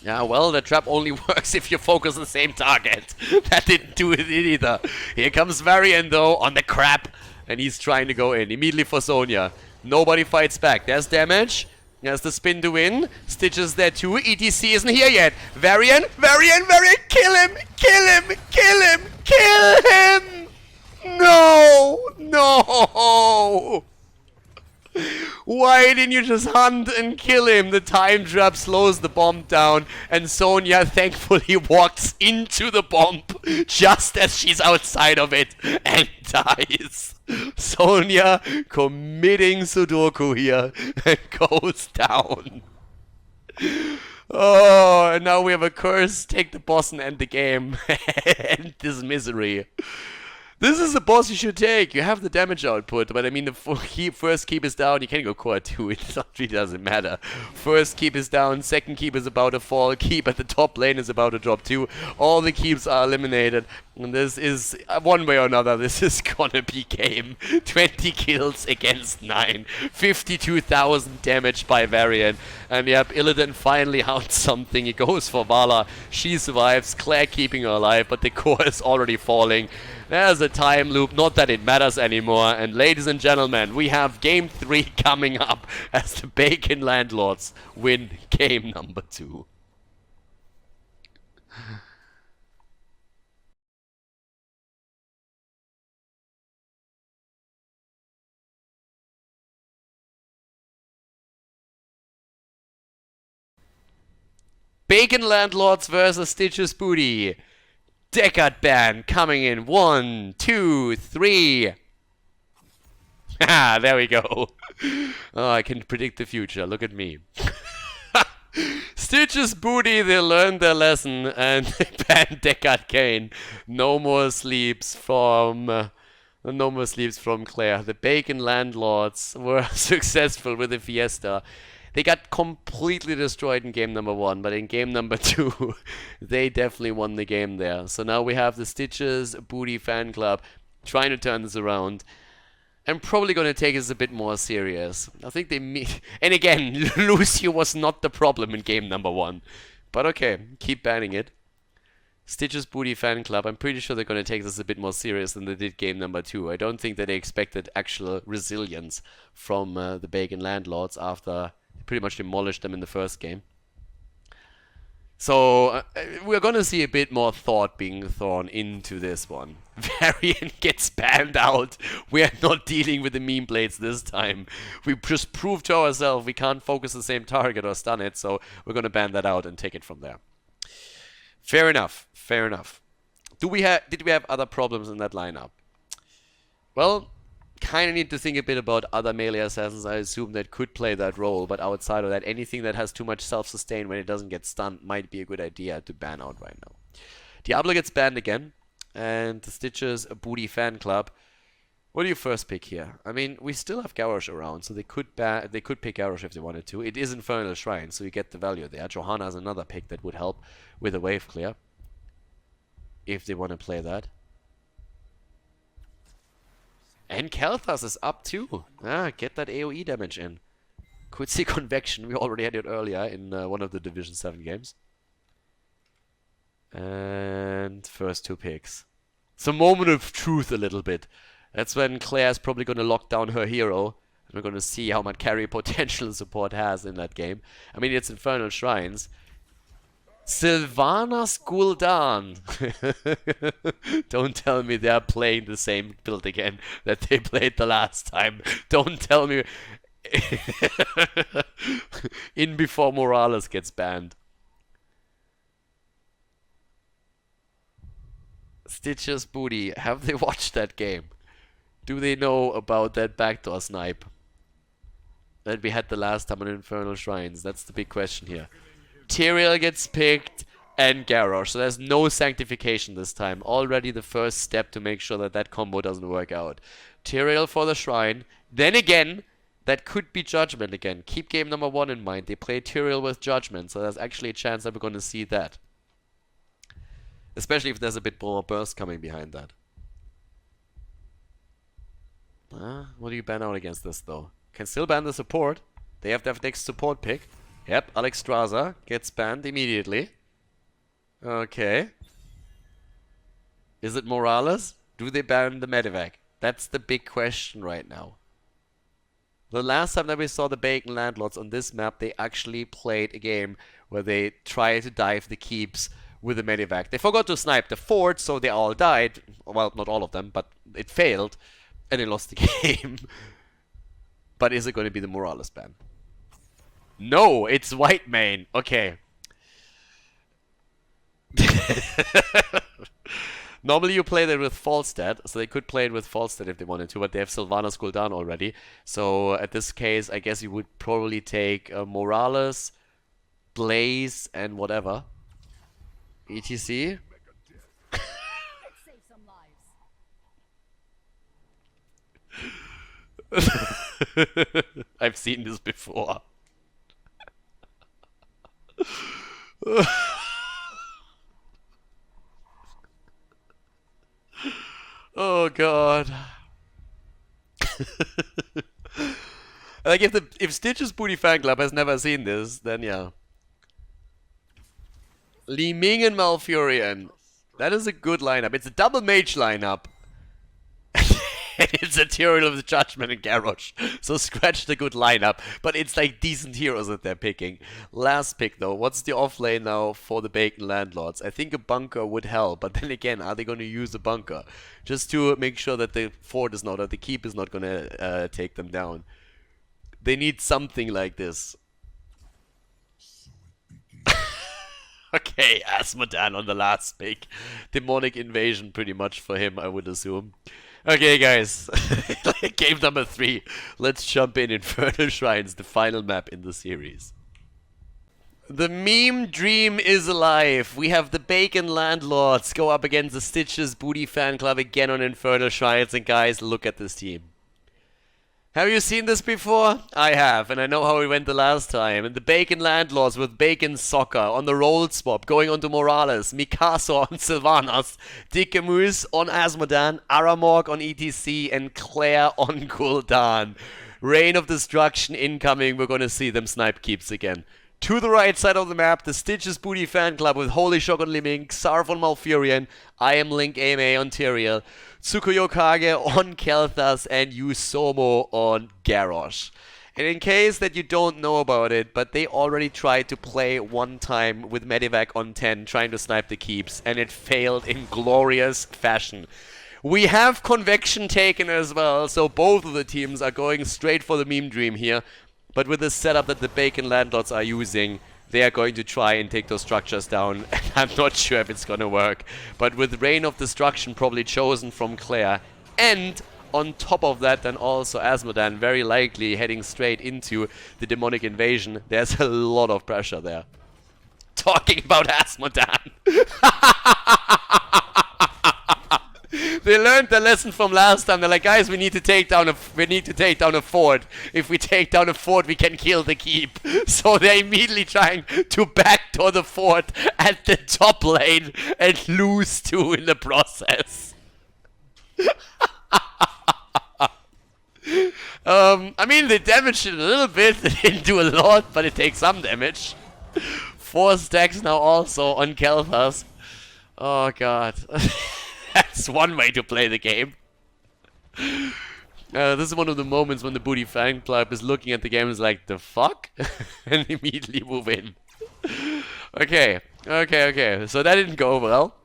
Yeah, well, the trap only works if you focus on the same target. That didn't do it either. Here comes Varian, though, on the crap. And he's trying to go in. Immediately for Sonya. Nobody fights back. There's damage. There's the spin to win. Stitches there too. ETC isn't here yet. Varian! Varian! Varian! Kill him! Kill him! Kill him! Kill him! No! No! Why didn't you just hunt and kill him? The time trap slows the bomb down, and Sonya thankfully walks into the bomb just as she's outside of it and dies. Sonya committing Sudoku here and goes down. Oh, and now we have a curse. Take the boss and end the game. End this misery. This is the boss you should take. You have the damage output, but I mean, the first keep is down. You can go core 2. It really doesn't matter. First keep is down. Second keep is about to fall. Keep at the top lane is about to drop too. All the keeps are eliminated. And this is, one way or another, this is gonna be game. 20 kills against 9. 52,000 damage by Varian. And yep, Illidan finally hounds something. He goes for Vala. She survives. Claire keeping her alive, but the core is already falling. There's a time loop, not that it matters anymore. And ladies and gentlemen, we have game 3 coming up as the Bacon Landlords win game number 2. Bacon Landlords versus Stitches Booty. Deckard ban coming in. 1, 2, 3. Ah, there we go. Oh, I can predict the future. Look at me. Stitches Booty, they learned their lesson and they banned Deckard Kane. No more sleeps from Claire. The Bacon Landlords were successful with the Fiesta. They got completely destroyed in game number 1, but in game number 2, they definitely won the game there. So now we have the Stitches Booty fan club trying to turn this around. I'm probably going to take this a bit more serious. I think they and again, Lucio was not the problem in game number 1. But okay, keep banning it. Stitches Booty fan club, I'm pretty sure they're going to take this a bit more serious than they did game number 2. I don't think that they expected actual resilience from the Bacon Landlords after pretty much demolished them in the first game. So we're gonna see a bit more thought being thrown into this one. Variant gets banned out. We are not dealing with the meme blades this time. We just proved to ourselves we can't focus the same target or stun it, so we're gonna ban that out and take it from there. Fair enough. Fair enough. Did we have other problems in that lineup? Well, kind of need to think a bit about other melee assassins, I assume, that could play that role, but outside of that, anything that has too much self-sustain when it doesn't get stunned might be a good idea to ban out right now. Diablo gets banned again, and the Stitches a Booty fan club. What do you first pick here? I mean, we still have Garrosh around, so they could pick Garrosh if they wanted to. It is Infernal Shrine, so you get the value there. Johanna is another pick that would help with a wave clear, if they want to play that. And Kel'Thas is up too. Ah, get that AoE damage in. Could see Convection. We already had it earlier in one of the Division 7 games. And first two picks. It's a moment of truth a little bit. That's when Claire's probably going to lock down her hero. And we're going to see how much carry potential support has in that game. I mean, it's Infernal Shrines. Sylvanas Gul'dan. Don't tell me they're playing the same build again that they played the last time. Don't tell me. In before Morales gets banned. Stitches Booty. Have they watched that game? Do they know about that backdoor snipe that we had the last time on Infernal Shrines? That's the big question here. Tyrael gets picked and Garrosh, so there's no sanctification this time. Already the first step to make sure that that combo doesn't work out. Tyrael for the Shrine. Then again, that could be Judgment again. Keep game number 1 in mind. They play Tyrael with Judgment, so there's actually a chance that we're going to see that. Especially if there's a bit more burst coming behind that. What do you ban out against this though? Can still ban the support. They have to have next support pick. Yep, Alex Straza gets banned immediately. Okay. Is it Morales? Do they ban the Medivac? That's the big question right now. The last time that we saw the Bacon Landlords on this map, they actually played a game where they tried to dive the keeps with the Medivac. They forgot to snipe the fort, so they all died. Well, not all of them, but it failed. And they lost the game. But is it going to be the Morales ban? No, it's White Mane. Okay. Normally you play that with Falstad, so they could play it with Falstad if they wanted to, but they have Sylvanas Gul'dan already. So at this case, I guess you would probably take Morales, Blaze, and whatever. ETC. I've seen this before. Oh god. Like if Stitch's Booty Fan Club has never seen this, then yeah. Li Ming and Malfurion. That is a good lineup. It's a double mage lineup. It's a Tyrael of the Judgment and Garrosh. So scratch the good lineup. But it's like decent heroes that they're picking. Last pick though. What's the off lane now for the Bacon Landlords? I think a bunker would help. But then again, are they going to use a bunker? Just to make sure that the fort is not, or the keep is not going to take them down. They need something like this. Okay, Asmodan on the last pick. Demonic Invasion pretty much for him, I would assume. Okay, guys. Game number 3. Let's jump in Infernal Shrines, the final map in the series. The meme dream is alive. We have the Bacon Landlords go up against the Stitches Booty Fan Club again on Infernal Shrines. And guys, look at this team. Have you seen this before? I have, and I know how it went the last time. And the Bacon Landlords with Bacon Soccer on the roll swap, going on to Morales, Mikasa on Sylvanas, Dickamoose on Asmodan, Aramork on ETC, and Claire on Gul'dan. Reign of Destruction incoming. We're going to see them snipe keeps again. To the right side of the map, the Stitches Booty Fan Club with Holy Shock on Li Ming, Xarf on Malfurion, I Am Link AMA on Tyrael, Tsukuyo Kage on Kel'Thas, and Yusomo on Garrosh. And in case that you don't know about it, but they already tried to play one time with Medivac on 10, trying to snipe the keeps, and it failed in glorious fashion. We have convection taken as well, so both of the teams are going straight for the meme dream here. But with the setup that the Bacon Landlords are using, they are going to try and take those structures down. And I'm not sure if it's gonna work. But with Reign of Destruction probably chosen from Claire, and on top of that then also Asmodan very likely heading straight into the demonic invasion, there's a lot of pressure there. Talking about Asmodan. They learned the lesson from last time. They're like, guys, we need to take down a fort. If we take down a fort, we can kill the keep. So they're immediately trying to backdoor the fort at the top lane and lose 2 in the process. I mean, they damaged it a little bit. They didn't do a lot, but it takes some damage. 4 stacks now also on Kelthas. Oh god. That's one way to play the game. This is one of the moments when the Booty fan club is looking at the game and is like, the fuck? And immediately move in. Okay. So that didn't go well.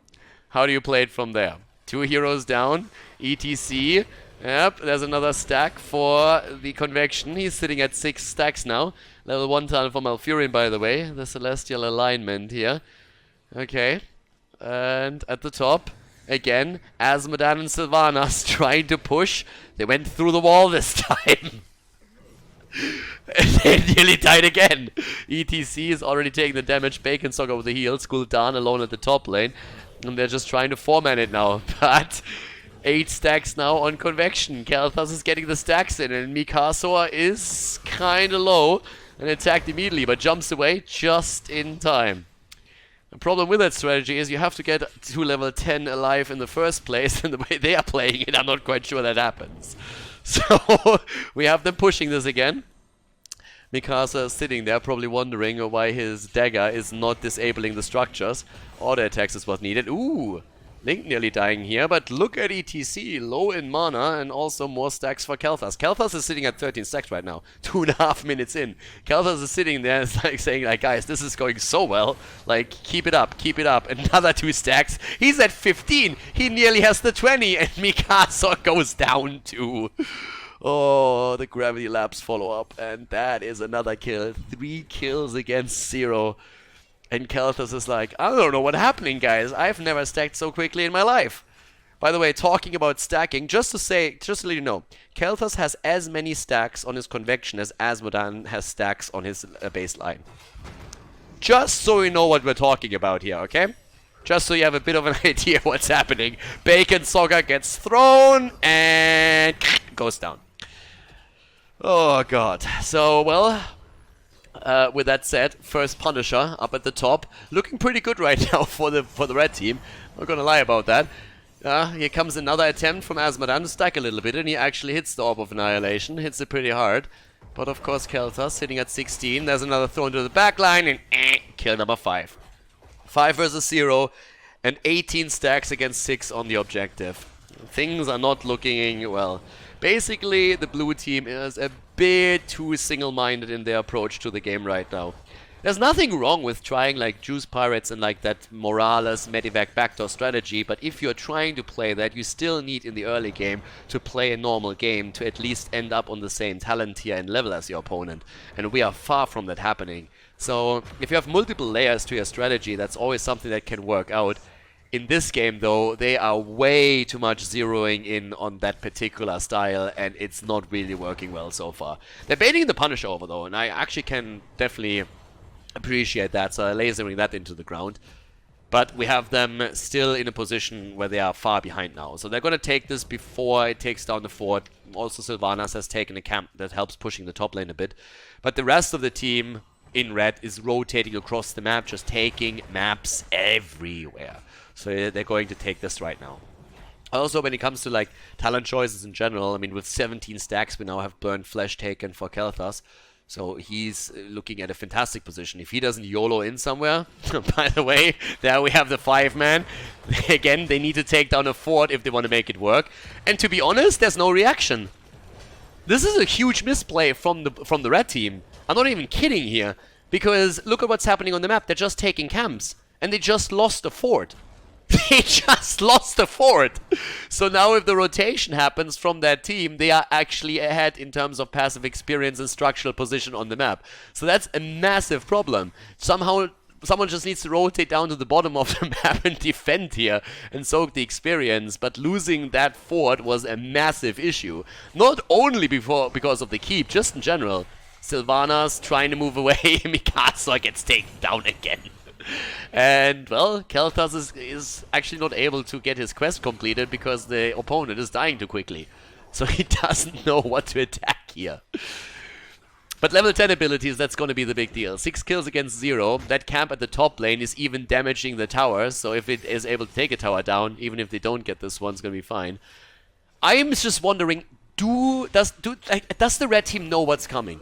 How do you play it from there? 2 heroes down. ETC. Yep, there's another stack for the Convection. He's sitting at 6 stacks now. Level 1 tunnel for Malfurion, by the way. The Celestial alignment here. Okay. And at the top, again, Asmodan and Sylvanas trying to push. They went through the wall this time. They nearly died again. ETC is already taking the damage. Bacon Sock over the heels. Gul'dan alone at the top lane. And they're just trying to foreman it now. But 8 stacks now on Convection. Kelthas is getting the stacks in. And Mikasor is kind of low. And attacked immediately, but jumps away just in time. The problem with that strategy is you have to get to level 10 alive in the first place, and the way they are playing it, I'm not quite sure that happens. So, we have them pushing this again. Mikasa is sitting there, probably wondering why his dagger is not disabling the structures. Auto attacks is what's needed. Ooh! Link nearly dying here, but look at ETC, low in mana, and also more stacks for Kelthas. Kelthas is sitting at 13 stacks right now, 2.5 minutes in. Kelthas is sitting there, it's like saying, like, guys, this is going so well. Like, keep it up. Another 2 stacks. He's at 15. He nearly has the 20, and Mikasa goes down to... Oh, the Gravity Labs follow-up, and that is another kill. 3 kills against 0. And Kelthas is like, I don't know what's happening, guys. I've never stacked so quickly in my life. By the way, talking about stacking, just to let you know, Kelthas has as many stacks on his Convection as Asmodan has stacks on his baseline. Just so you know what we're talking about here, okay? Just so you have a bit of an idea what's happening. Bacon Soccer gets thrown and goes down. Oh god. So, well... with that said, first Punisher up at the top, looking pretty good right now for the red team. Not gonna lie about that. Here comes another attempt from Asmodan to stack a little bit, and he actually hits the Orb of Annihilation, hits it pretty hard. But of course Kelthas sitting at 16. There's another throw into the back line, and kill number 5. 5 versus 0, and 18 stacks against 6 on the objective. Things are not looking well. Basically, the blue team is a bit too single-minded in their approach to the game right now. There's nothing wrong with trying like Juice Pirates and like that Morales Medivac backdoor strategy, but if you're trying to play that, you still need in the early game to play a normal game to at least end up on the same talent tier and level as your opponent. And we are far from that happening. So if you have multiple layers to your strategy, that's always something that can work out. In this game, though, they are way too much zeroing in on that particular style, and it's not really working well so far. They're baiting the Punisher over, though, and I actually can definitely appreciate that, so they're lasering that into the ground. But we have them still in a position where they are far behind now. So they're going to take this before it takes down the fort. Also, Sylvanas has taken a camp that helps pushing the top lane a bit. But the rest of the team in red is rotating across the map, just taking maps everywhere. So they're going to take this right now. Also, when it comes to like talent choices in general, I mean, with 17 stacks, we now have Burnt Flesh taken for Kelthas. So he's looking at a fantastic position. If he doesn't YOLO in somewhere, by the way, there we have the 5-man. Again, they need to take down a fort if they want to make it work. And to be honest, there's no reaction. This is a huge misplay from the red team. I'm not even kidding here. Because look at what's happening on the map. They're just taking camps. And they just lost a fort. They just lost the fort. So now if the rotation happens from that team, they are actually ahead in terms of passive experience and structural position on the map. So that's a massive problem. Somehow someone just needs to rotate down to the bottom of the map and defend here and soak the experience. But losing that fort was a massive issue. Not only because of the keep, just in general. Sylvanas trying to move away. Mikasa gets taken down again. And, well, Khaldor is actually not able to get his quest completed because the opponent is dying too quickly. So he doesn't know what to attack here. But level 10 abilities, that's going to be the big deal. 6 kills against 0. That camp at the top lane is even damaging the towers. So if it is able to take a tower down, even if they don't get this one, it's going to be fine. I am just wondering, does the red team know what's coming?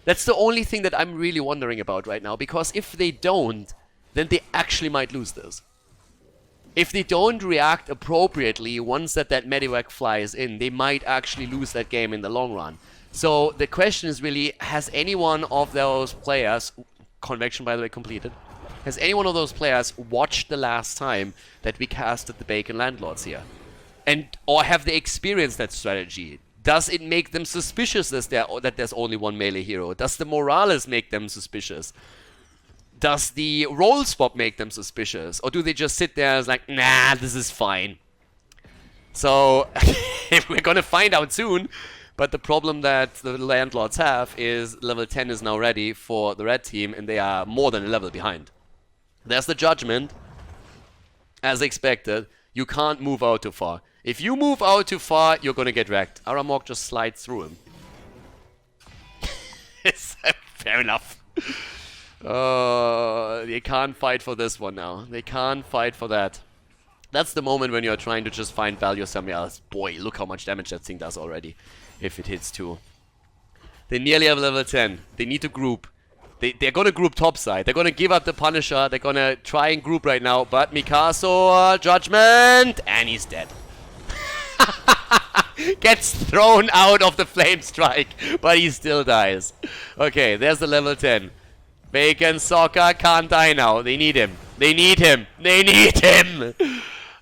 That's the only thing that I'm really wondering about right now, because if they don't, then they actually might lose this. If they don't react appropriately once that medivac flies in, they might actually lose that game in the long run. So the question is really, has any one of those players, convection by the way completed, has any one of those players watched the last time that we casted the Bacon Landlords here? Or have they experienced that strategy? Does it make them suspicious that there's only one melee hero? Does the Morales make them suspicious? Does the roll swap make them suspicious? Or do they just sit there as like, nah, this is fine? So, we're gonna find out soon. But the problem that the Landlords have is level 10 is now ready for the red team, and they are more than a level behind. There's the judgment. As expected, you can't move out too far. If you move out too far, you're gonna get wrecked. Aramok just slides through him. Fair enough. They can't fight for this one now. They can't fight for that. That's the moment when you're trying to just find value somewhere else. Boy, look how much damage that thing does already. If it hits too. They nearly have level 10. They need to group. They're gonna group topside. They're gonna give up the Punisher. They're gonna try and group right now. But Mikasa, judgment, and he's dead. Gets thrown out of the flame strike, but he still dies. Okay, there's the level 10. Bacon Soccer can't die now. They need him. They need him. They need him.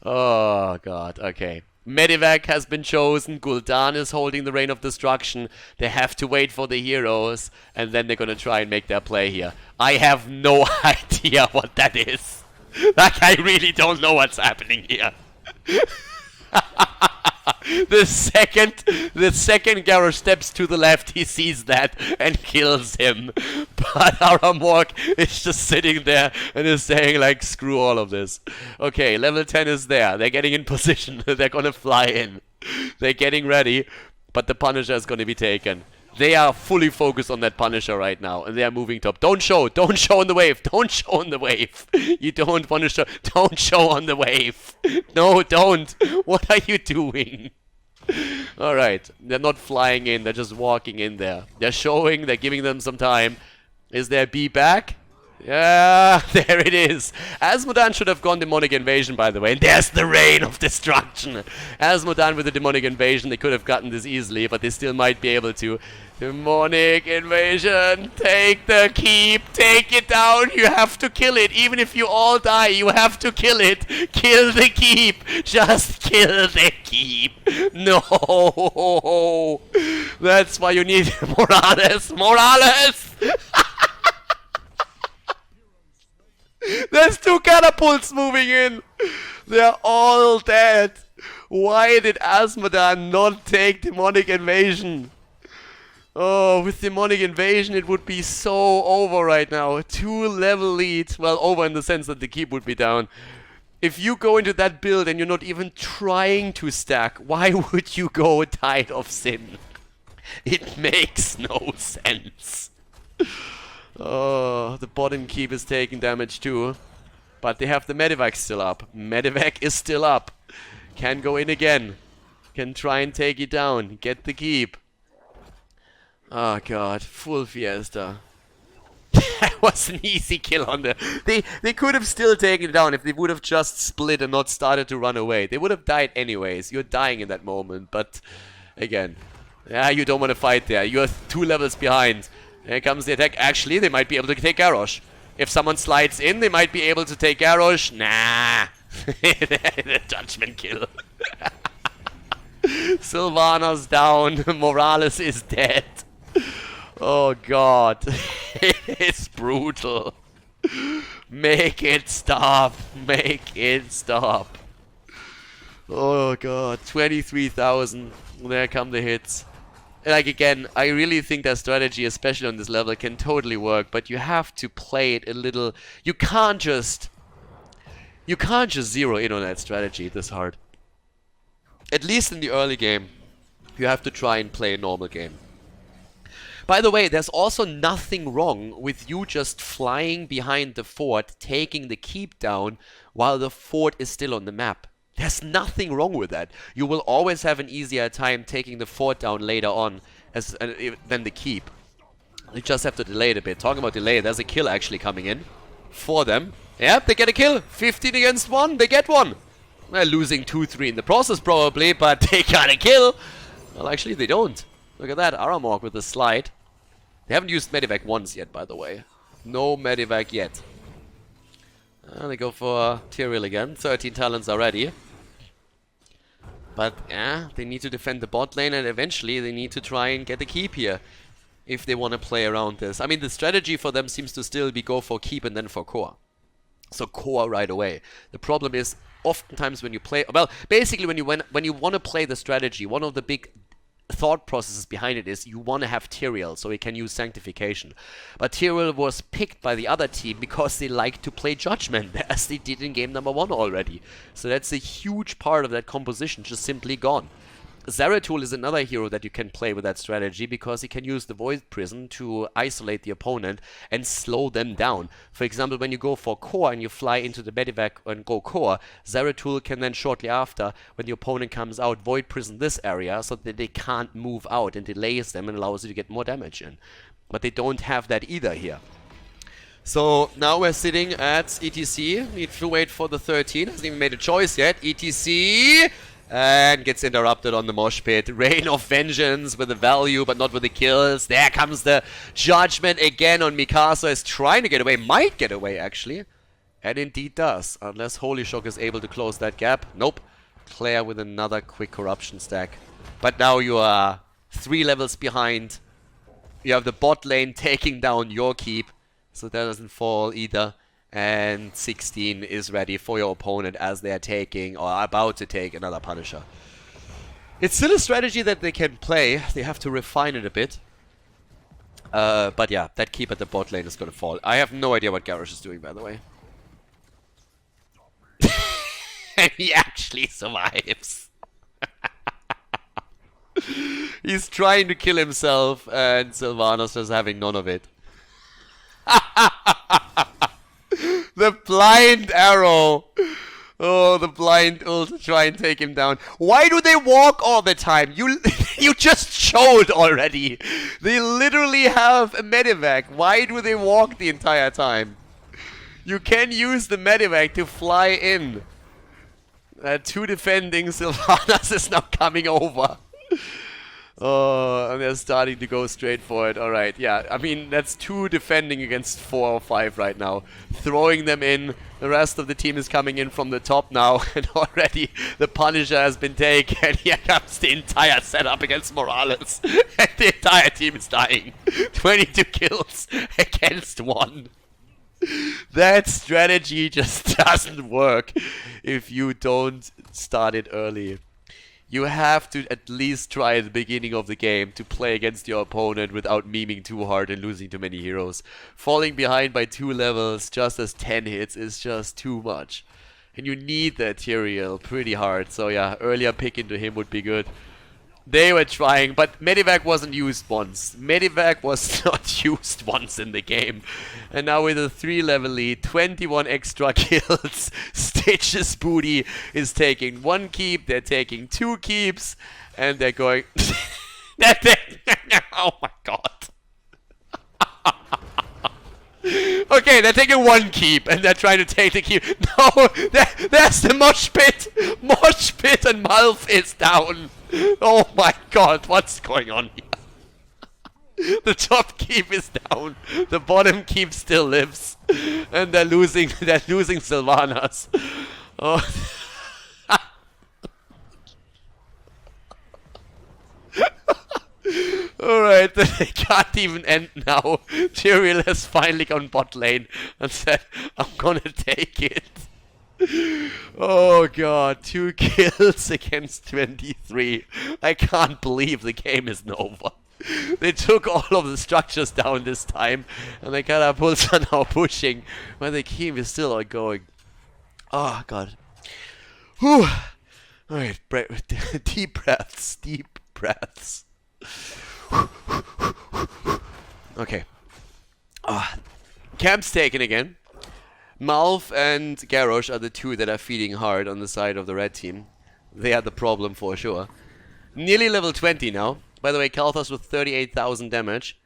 Oh god. Okay. Medivac has been chosen. Gul'dan is holding the Reign of Destruction. They have to wait for the heroes, and then they're gonna try and make their play here. I have no idea what that is. Like, I really don't know what's happening here. The second Garrosh steps to the left, he sees that and kills him. But Aramok is just sitting there and is saying like, screw all of this. Okay, level 10 is there. They're getting in position. They're gonna fly in. They're getting ready, but the Punisher is gonna be taken. They are fully focused on that Punisher right now, and they are moving top. Don't show on the wave. Don't show on the wave. You don't want to show. Don't show on the wave. No, don't. What are you doing? Alright, they're not flying in, they're just walking in there. They're showing, they're giving them some time. Is there B back? Yeah, there it is. Asmodan should have gone Demonic Invasion, by the way. And there's the Reign of Destruction. Asmodan with the Demonic Invasion, they could have gotten this easily, but they still might be able to. Demonic Invasion, take the keep, take it down, you have to kill it. Even if you all die, you have to kill it. Kill the keep, just kill the keep. No, that's why you need Morales. Morales! There's 2 catapults moving in. They're all dead. Why did Asmodan not take Demonic Invasion? Oh, with Demonic Invasion it would be so over right now. 2 level lead. Well, over in the sense that the keep would be down. If you go into that build and you're not even trying to stack, why would you go Tide of Sin? It makes no sense. Oh, the bottom keep is taking damage too. But they have the Medivac still up. Medivac is still up. Can go in again. Can try and take it down. Get the keep. Oh god, full Fiesta. That was an easy kill on the... They could have still taken it down if they would have just split and not started to run away. They would have died anyways. You're dying in that moment, but... Again. Yeah, you don't want to fight there. You're 2 levels behind. Here comes the attack. Actually, they might be able to take Garrosh. If someone slides in, they might be able to take Garrosh. Nah. The judgment kill. Sylvanas down. Morales is dead. Oh god. It's brutal. Make it stop. Make it stop. Oh god. 23,000. There come the hits. Like again, I really think that strategy, especially on this level, can totally work, but you have to play it a little. You can't just zero in on that strategy this hard. At least in the early game, you have to try and play a normal game. By the way, there's also nothing wrong with you just flying behind the fort, taking the keep down while the fort is still on the map. There's nothing wrong with that. You will always have an easier time taking the fort down later on than the keep. You just have to delay it a bit. Talking about delay, there's a kill actually coming in for them. Yep, they get a kill. 15 against 1, they get one. They're losing 2-3 in the process probably, but they got a kill. Well, actually they don't. Look at that, Aramork with the slide. They haven't used Medivac once yet, by the way. No Medivac yet. They go for Tyrael again. 13 talents already. But, yeah, they need to defend the bot lane and eventually they need to try and get a keep here. If they want to play around this. I mean, the strategy for them seems to still be go for keep and then for core. So core right away. The problem is, oftentimes when you play... Well, basically when you want to play the strategy, one of the big thought processes behind it is you want to have Tyrael so he can use Sanctification. But Tyrael was picked by the other team because they like to play Judgment, as they did in game number 1 already. So that's a huge part of that composition just simply gone. Zeratul is another hero that you can play with that strategy because he can use the Void Prison to isolate the opponent and slow them down. For example, when you go for core and you fly into the Medivac and go core, Zeratul can then shortly after, when the opponent comes out, Void Prison this area so that they can't move out and delays them and allows you to get more damage in. But they don't have that either here. So now we're sitting at ETC. Need to wait for the 13. Hasn't even made a choice yet. ETC... And gets interrupted on the mosh pit. Rain of Vengeance with the value, but not with the kills. There comes the judgment again on Mikasa. Is trying to get away. Might get away, actually. And indeed does. Unless Holy Shock is able to close that gap. Nope. Claire with another quick corruption stack. But now you are 3 levels behind. You have the bot lane taking down your keep. So that doesn't fall either. And 16 is ready for your opponent as they are taking, or are about to take, another Punisher. It's still a strategy that they can play. They have to refine it a bit. But yeah, that keep at the bot lane is going to fall. I have no idea what Garrosh is doing, by the way. And he actually survives. He's trying to kill himself, and Sylvanas is having none of it. The blind arrow. Oh, the blind ult to try and take him down. Why do they walk all the time? You just showed already. They literally have a medivac. Why do they walk the entire time? You can use the medivac to fly in. 2 defending. Sylvanas is now coming over. Oh, and they're starting to go straight for it. Alright, yeah. I mean, that's 2 defending against 4 or 5 right now. Throwing them in. The rest of the team is coming in from the top now. And already the Punisher has been taken. Here comes the entire setup against Morales. And the entire team is dying. 22 kills against 1. That strategy just doesn't work if you don't start it early. You have to at least try at the beginning of the game to play against your opponent without memeing too hard and losing too many heroes. Falling behind by 2 levels just as 10 hits is just too much. And you need that Tyrael pretty hard. So yeah, earlier pick into him would be good. They were trying, but Medivac wasn't used once. Medivac was not used once in the game. And now with a 3-level lead, 21 extra kills, Stitch's booty is taking 1 keep, they're taking 2 keeps, and they're going... Oh my god. Okay, they're taking 1 keep, and they're trying to take the keep. No, there's the mosh pit! Mosh pit and Malf is down! Oh my god, what's going on here? The top keep is down, the bottom keep still lives, and they're losing Sylvanas. Oh. Alright, they can't even end now. Tyrael has finally gone bot lane and said, I'm gonna take it. Oh god, 2 kills against 23. I can't believe the game isn't over. They took all of the structures down this time, and the catapults are now pushing, but the game is still ongoing. Oh god. Whew. Alright, deep breaths, deep breaths. Okay. Camp's taken again. Malf and Garrosh are the two that are feeding hard on the side of the red team. They are the problem for sure. Nearly level 20 now. By the way, Khaldor's with 38,000 damage.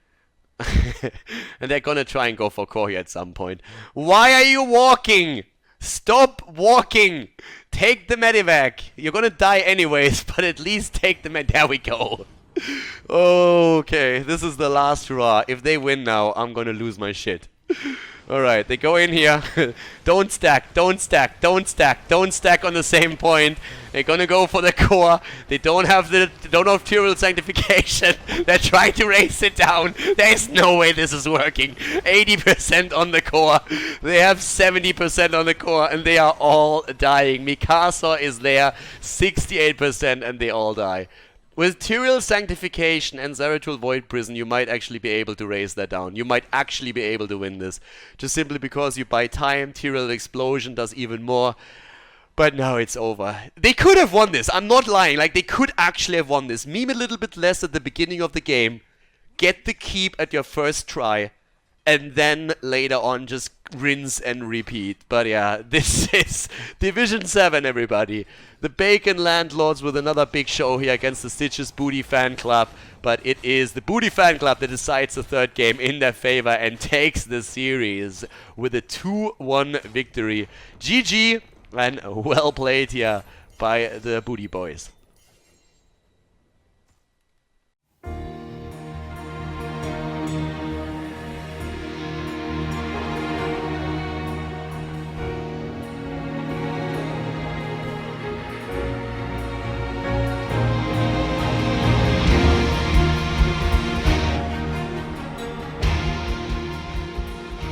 And they're gonna try and go for core here at some point. Why are you walking? Stop walking! Take the medivac. You're gonna die anyways, but at least take the med. There we go. Okay, this is the last hurrah. If they win now, I'm gonna lose my shit. Alright, they go in here. Don't stack, don't stack, don't stack, don't stack on the same point. They're gonna go for the core. They don't have Tyrael sanctification. They're trying to race it down. There's no way this is working. 80% on the core. They have 70% on the core and they are all dying. Mikasa is there, 68%, and they all die. With Tyrael Sanctification and Zeratul Void Prison, you might actually be able to raise that down. You might actually be able to win this. Just simply because you buy time, Tyrael Explosion does even more. But now it's over. They could have won this. I'm not lying. Like, they could actually have won this. Meme a little bit less at the beginning of the game. Get the keep at your first try. And then later on just rinse and repeat. But yeah, this is Division 7, everybody. The Bacon Landlords with another big show here against the Stitches Booty Fan Club. But it is the Booty Fan Club that decides the third game in their favor and takes the series with a 2-1 victory. GG, and well played here by the Booty Boys.